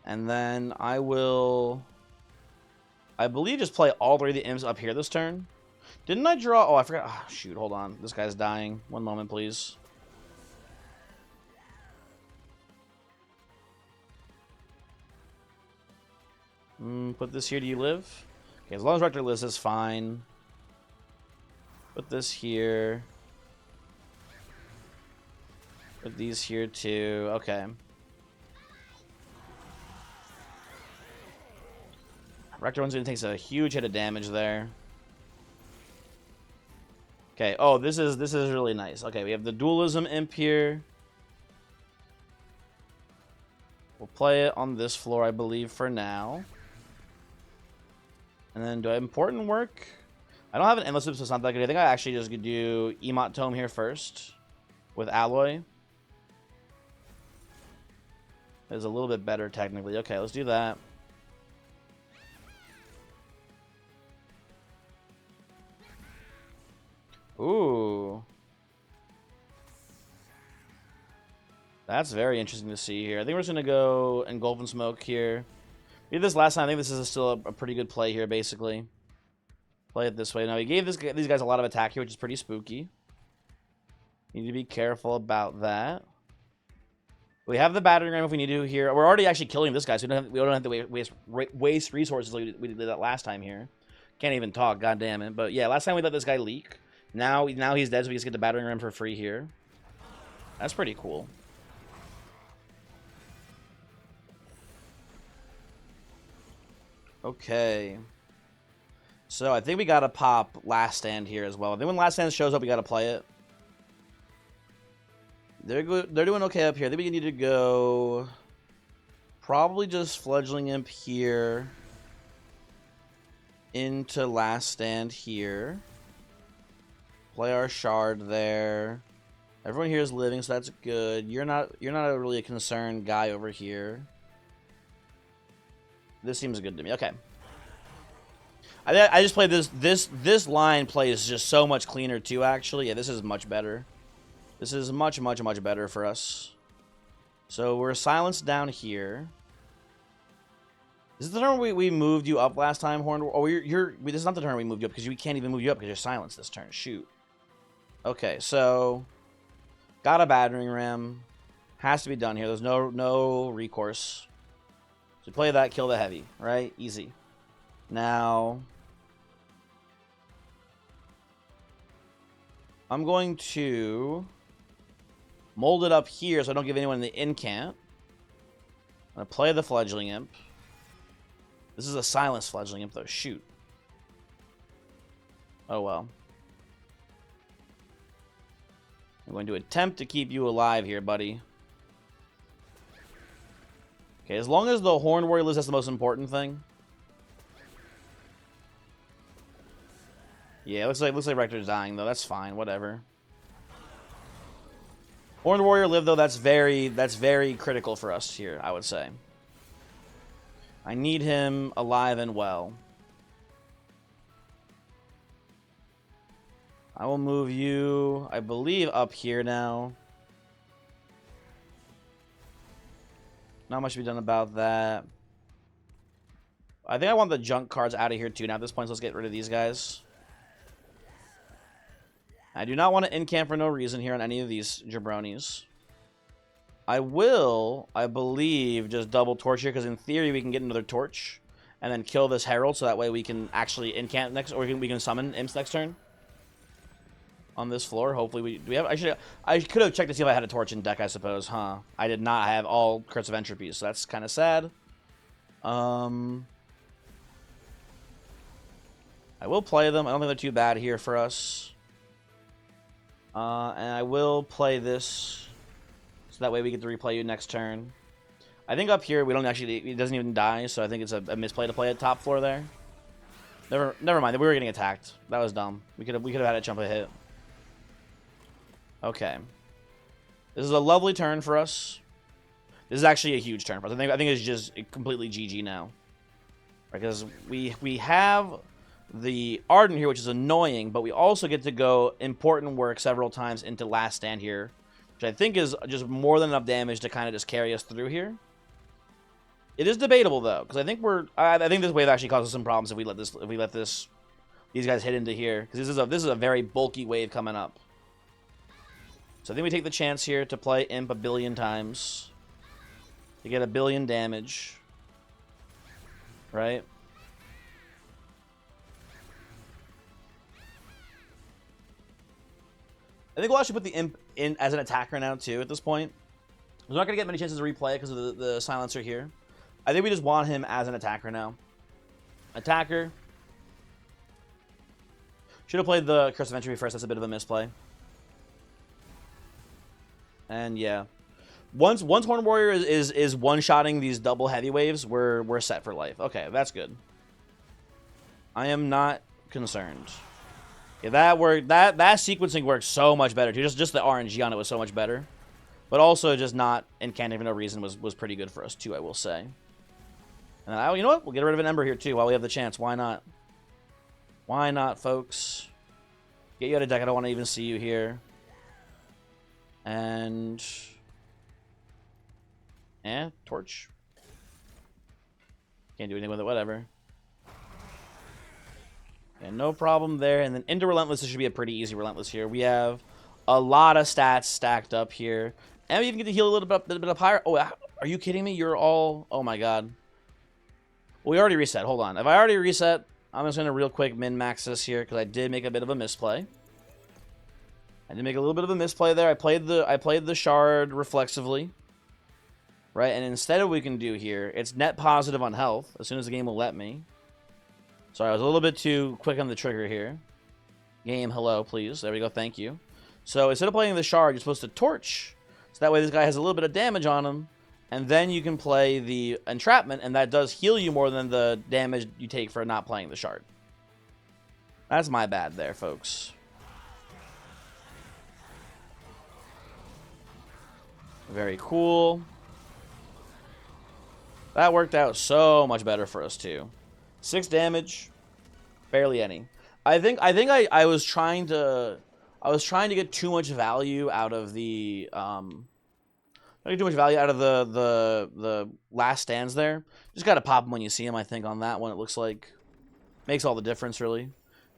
And then I believe just play all three of the imps up here this turn. Didn't I draw? Oh, I forgot. Oh, shoot, hold on. This guy's dying. One moment, please. Put this here. Do you live? Okay, as long as Rector lives, is fine. Put this here. Put these here too. Okay. Rector one's gonna take a huge hit of damage there. Okay. Oh, this is really nice. Okay, we have the dualism imp here. We'll play it on this floor, I believe, for now. And then, do I have important work? I don't have an endless loop, so it's not that good. I think I actually just could do Emot Tome here first with Alloy. It's a little bit better technically. Okay, let's do that. Ooh. That's very interesting to see here. I think we're just going to go Engulf and Smoke here. We did this last time. I think this is still a pretty good play here, basically. Play it this way. Now, we gave these guys a lot of attack here, which is pretty spooky. Need to be careful about that. We have the battering ram if we need to here. We're already actually killing this guy, so we don't have to waste resources like we did that last time here. Can't even talk, god damn it. But yeah, last time we let this guy leak. Now he's dead, so we just get the battering ram for free here. That's pretty cool. Okay. So I think we gotta pop Last Stand here as well. I think when Last Stand shows up, we gotta play it. They're doing okay up here. I think we need to go probably just Fledgling Imp here into Last Stand here. Play our Shard there. Everyone here is living, so that's good. You're not really a concerned guy over here. This seems good to me. Okay. I just played this line plays just so much cleaner too, actually. Yeah, this is much better. This is much better for us. So we're silenced down here. Is this the turn we moved you up last time, Horn? Oh, this is not the turn we moved you up because we can't even move you up because you're silenced this turn. Shoot. Okay, so got a battering ram. Has to be done here. There's no recourse. So play that, kill the heavy, right? Easy. Now I'm going to mold it up here so I don't give anyone the incant. I'm going to play the Fledgling Imp. This is a silenced Fledgling Imp, though. Shoot. Oh, well. I'm going to attempt to keep you alive here, buddy. Okay, as long as the Horn Warrior lives, that's the most important thing. Yeah, looks like Rector's dying, though. That's fine. Whatever. Horned Warrior live, though. That's very critical for us here, I would say. I need him alive and well. I will move you, I believe, up here now. Not much to be done about that. I think I want the junk cards out of here too. Now at this point, so let's get rid of these guys. I do not want to incamp for no reason here on any of these jabronis. I will, I believe, just double torch here, because in theory we can get another torch and then kill this herald, so that way we can actually incamp next, or we can summon imps next turn on this floor. Hopefully do we have, I could have checked to see if I had a torch in deck, I suppose, huh? I did not have all Curse of Entropy, so that's kind of sad. I will play them. I don't think they're too bad here for us. And I will play this, so that way we get to replay you next turn. I think up here we don't actually, it doesn't even die, so I think it's a misplay to play at top floor there. Never mind. We were getting attacked. That was dumb. We could have had a jump a hit. Okay. This is a lovely turn for us. This is actually a huge turn for us. I think it's just completely GG now, because we have the Ardent here, which is annoying, but we also get to go important work several times into Last Stand here, which I think is just more than enough damage to kind of just carry us through here. It is debatable though, because I think I think this wave actually causes some problems if we let these guys hit into here, because this is a very bulky wave coming up. So I think we take the chance here to play Imp a billion times to get a billion damage, right? I think we'll actually put the Imp in as an attacker now, too, at this point. We're not going to get many chances to replay it because of the silencer here. I think we just want him as an attacker now. Attacker. Should have played the Curse of Entropy first. That's a bit of a misplay. And, yeah. Once Horn Warrior is one-shotting these double heavy waves, we're set for life. Okay, that's good. I am not concerned. Yeah, that worked. That sequencing works so much better too. Just the RNG on it was so much better, but also just not incanting for no reason was pretty good for us too, I will say. And you know what? We'll get rid of an Ember here too while we have the chance. Why not? Why not, folks? Get you out of deck. I don't want to even see you here. And torch. Can't do anything with it. Whatever. And no problem there. And then into Relentless, this should be a pretty easy Relentless here. We have a lot of stats stacked up here. And we even get to heal a little bit up higher. Oh, are you kidding me? You're all... Oh, my God. Well, we already reset. Hold on. If I already reset, I'm just going to real quick min-max this here, because I did make a bit of a misplay. I did make a little bit of a misplay there. I played the Shard reflexively. Right? And instead of what we can do here, it's net positive on health, as soon as the game will let me. Sorry, I was a little bit too quick on the trigger here. Game, hello, please. There we go, thank you. So instead of playing the Shard, you're supposed to Torch. So that way this guy has a little bit of damage on him. And then you can play the Entrapment, and that does heal you more than the damage you take for not playing the Shard. That's my bad there, folks. Very cool. That worked out so much better for us, too. 6 damage, barely any. I think I was trying to get too much value out of the the last stands there. Just gotta pop them when you see them. I think on that one it looks like makes all the difference really.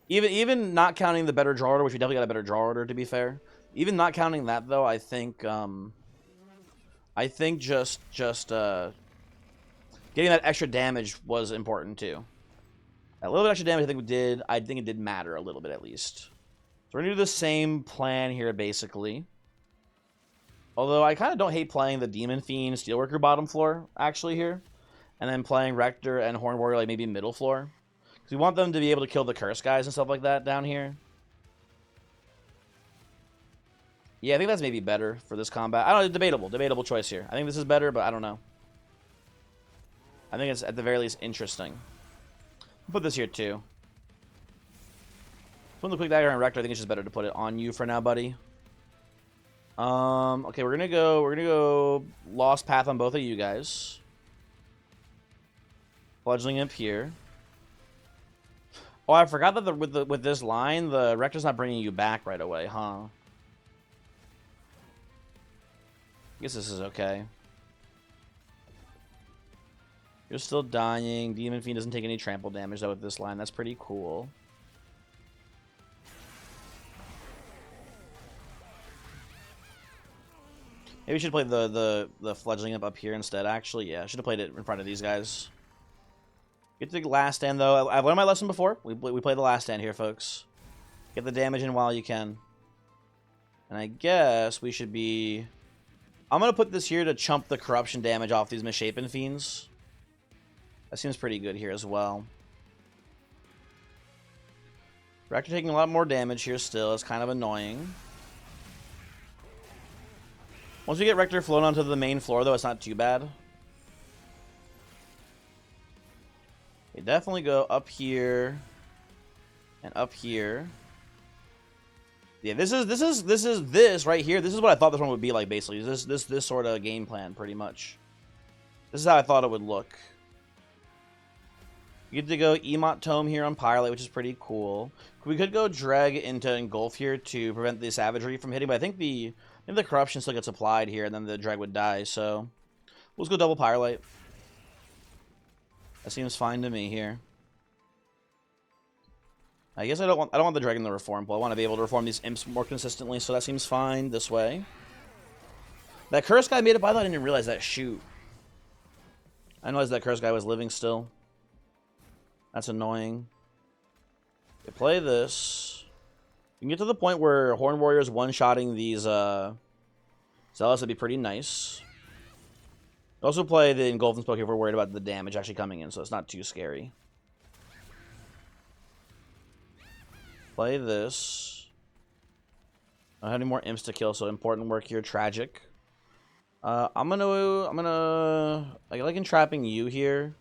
Even not counting the better draw order, which we definitely got a better draw order to be fair. Even not counting that though, I think just getting that extra damage was important too. A little bit extra damage I think it did matter a little bit at least. So we're going to do the same plan here basically. Although I kind of don't hate playing the Demon Fiend Steelworker bottom floor actually here. And then playing Rector and Horn Warrior like maybe middle floor. Because we want them to be able to kill the curse guys and stuff like that down here. Yeah, I think that's maybe better for this combat. I don't know, debatable choice here. I think this is better, but I don't know. I think it's at the very least interesting. I'll put this here too. Put the Quick Dagger on Rector. I think it's just better to put it on you for now, buddy. Okay, we're gonna go Lost Path on both of you guys. Fledgling Imp here. Oh, I forgot that with this line, the Rector's not bringing you back right away, huh? I guess this is okay. You're still dying. Demon Fiend doesn't take any trample damage though with this line. That's pretty cool. Maybe we should play the Fledgling up here instead, actually. Yeah, I should have played it in front of these guys. Get the last stand, though. I've learned my lesson before. We play the last stand here, folks. Get the damage in while you can. And I guess we should be... I'm going to put this here to chump the corruption damage off these Misshapen Fiends. That seems pretty good here as well. Rector taking a lot more damage here still. It's kind of annoying. Once we get Rector flown onto the main floor, though, it's not too bad. We definitely go up here and up here. Yeah, this right here. This is what I thought this one would be like. Basically, this sort of game plan, pretty much. This is how I thought it would look. You get to go Emot Tome here on Pyrelite, which is pretty cool. We could go Dreg into Engulf here to prevent the Savagery from hitting, but I think the Corruption still gets applied here, and then the Dreg would die. So let's go double Pyrelite. That seems fine to me here. I guess I don't want the Dragon to reform, but I want to be able to reform these Imps more consistently, so that seems fine this way. That Curse guy made it by that, I didn't realize that. Shoot. I didn't realize that Curse guy was living still. That's annoying. You play this. You can get to the point where Horn Warrior's one-shotting these Zealots would be pretty nice. Also play the Engulfing Spell if we're worried about the damage actually coming in, so it's not too scary. Play this. I don't have any more Imps to kill, so important work here. Tragic. I like entrapping you here.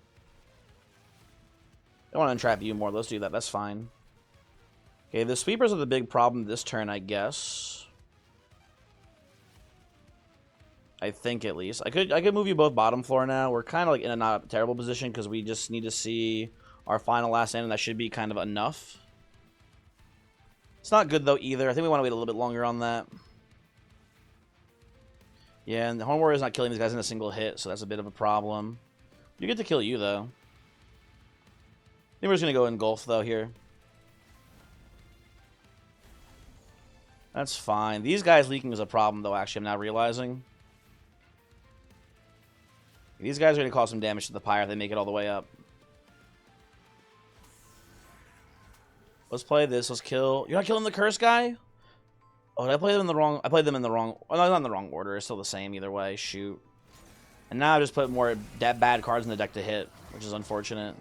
I want to entrap you more. Let's do that. That's fine. Okay, the sweepers are the big problem this turn, I guess. I think at least I could move you both bottom floor now. We're kind of like in a not terrible position because we just need to see our final last stand, and that should be kind of enough. It's not good though either. I think we want to wait a little bit longer on that. Yeah, and the Horn Warrior is not killing these guys in a single hit, so that's a bit of a problem. You get to kill you though. I think we're just gonna go Engulf though here. That's fine. These guys leaking is a problem though. Actually, I'm now realizing. These guys are going to cause some damage to the Pyre if they make it all the way up. Let's play this. Let's kill... You're not killing the Curse guy? Oh, did I play them in the wrong... I played them in the wrong... Oh, no, not in the wrong order. It's still the same either way. Shoot. And now I just put more bad cards in the deck to hit, which is unfortunate.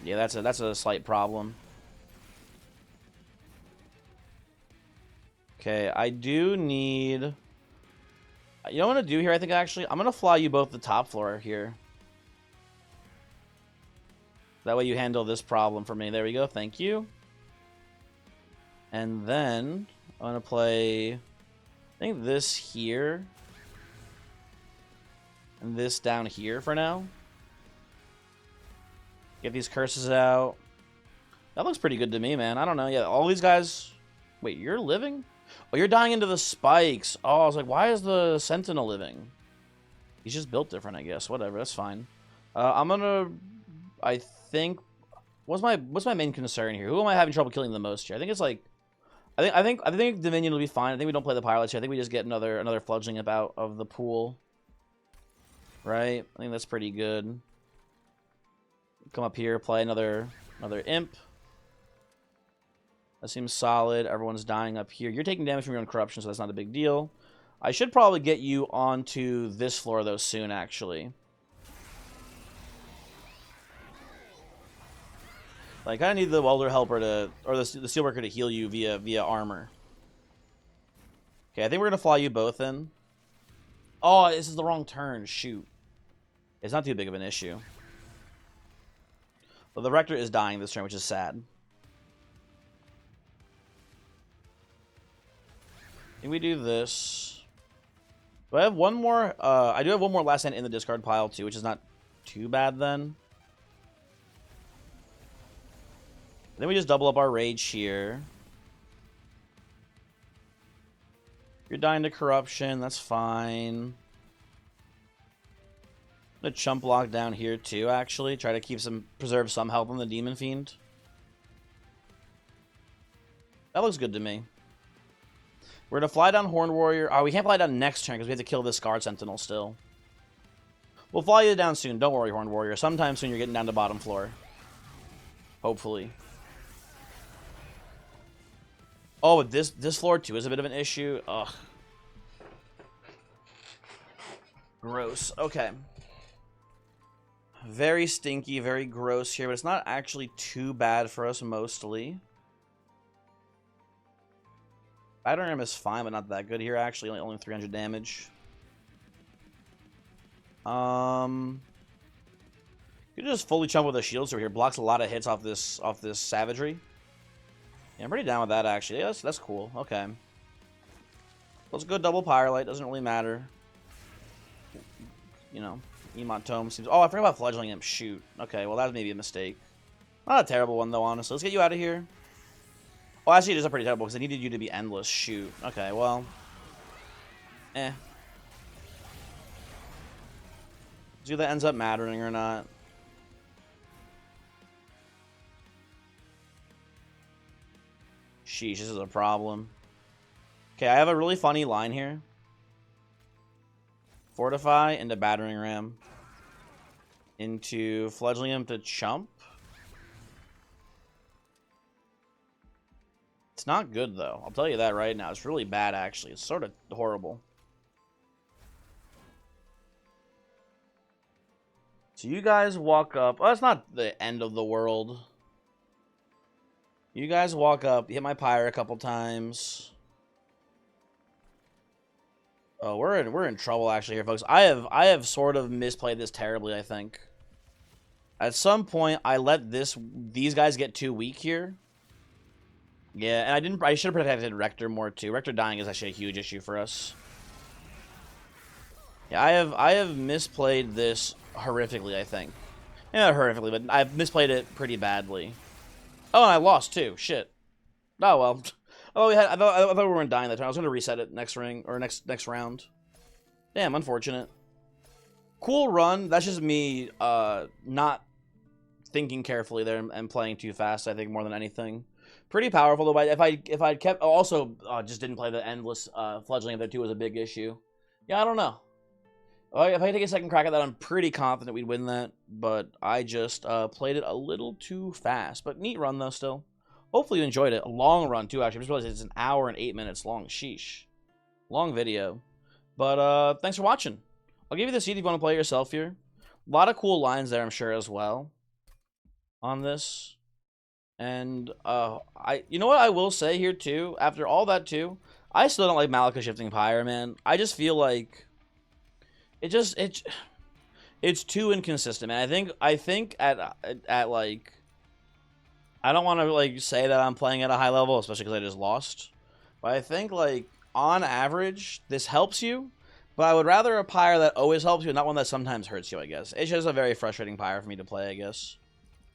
Yeah, that's a slight problem. Okay, I do need... You know what I'm going to do here, I think, actually? I'm going to fly you both the top floor here. That way you handle this problem for me. There we go. Thank you. And then I'm going to play, I think, this here. And this down here for now. Get these curses out. That looks pretty good to me, man. I don't know. Yeah, all these guys... Wait, you're living? Oh, you're dying into the spikes. Oh, I was like, why is the Sentinel living? He's just built different, I guess. Whatever, that's fine. I'm gonna... I think... What's my main concern here? Who am I having trouble killing the most here? I think it's like... I think Dominion will be fine. I think we don't play the pilots here. I think we just get another Fledgling out of the pool. Right? I think that's pretty good. Come up here, play another Imp. That seems solid. Everyone's dying up here. You're taking damage from your own corruption, so that's not a big deal. I should probably get you onto this floor, though, soon, actually. Like, I need the Welder Helper to... Or the Steelworker to heal you via armor. Okay, I think we're going to fly you both in. Oh, this is the wrong turn. Shoot. It's not too big of an issue. But the Rector is dying this turn, which is sad. I think we do this. Do I have one more? I do have one more last hand in the discard pile, too, which is not too bad, then. Then we just double up our rage here. You're dying to corruption, that's fine. I'm gonna chump block down here too, actually. Try to preserve some health on the Demon Fiend. That looks good to me. We're gonna fly down Horned Warrior. Oh, we can't fly down next turn because we have to kill this Guard Sentinel still. We'll fly you down soon. Don't worry, Horned Warrior. Sometime soon you're getting down to bottom floor. Hopefully. Oh, but this floor too is a bit of an issue. Ugh. Gross. Okay. Very stinky, very gross here, but it's not actually too bad for us mostly. Aeternus is fine, but not that good here, actually. Only 300 damage. You just fully chump with a shield sword here. Blocks a lot of hits off this savagery. Yeah, I'm pretty down with that, actually. Yeah, that's cool. Okay. Let's go double Pyrelite. Doesn't really matter. You know, Emot Tome seems... Oh, I forgot about Fledgling Imps. Shoot. Okay, well, that was maybe a mistake. Not a terrible one, though, honestly. Let's get you out of here. Oh, actually, it is a pretty terrible, because I needed you to be endless. Shoot. Okay, well... Eh. See if that ends up mattering or not. Sheesh, this is a problem. Okay, I have a really funny line here. Fortify into Battering Ram. Into Fledgling Imp to Chump. It's not good, though. I'll tell you that right now. It's really bad, actually. It's sort of horrible. So you guys walk up. Oh, it's not the end of the world. You guys walk up, hit my pyre a couple times. Oh, we're in trouble actually here, folks. I have sort of misplayed this terribly, I think. At some point, I let these guys get too weak here. Yeah, and I should have protected Rector more too. Rector dying is actually a huge issue for us. Yeah, I have misplayed this horrifically, I think. Yeah, not horrifically, but I've misplayed it pretty badly. Oh, and I lost too. Shit. Oh well. Oh, I thought we weren't dying that time. I was going to reset it next ring or next round. Damn, unfortunate. Cool run. That's just me not thinking carefully there and playing too fast. I think more than anything. Pretty powerful though. If I'd kept also just didn't play the endless fledgling there too was a big issue. Yeah, I don't know. If I take a second crack at that, I'm pretty confident we'd win that, but I just played it a little too fast. But neat run, though, still. Hopefully you enjoyed it. A long run, too, actually. I just realized it's an hour and 8 minutes long. Sheesh. Long video. But thanks for watching. I'll give you the seed if you want to play it yourself here. A lot of cool lines there, I'm sure, as well, on this. And you know what I will say here, too? After all that, too, I still don't like Malika Shifting Pyre, man. I just feel like... It's too inconsistent, man. I think at like, I don't want to like say that I'm playing at a high level, especially because I just lost. But I think like on average, this helps you. But I would rather a pyre that always helps you, not one that sometimes hurts you. I guess it's just a very frustrating pyre for me to play. I guess,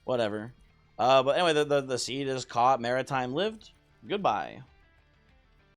whatever. But anyway, the seed is caught. Maritime lived. Goodbye.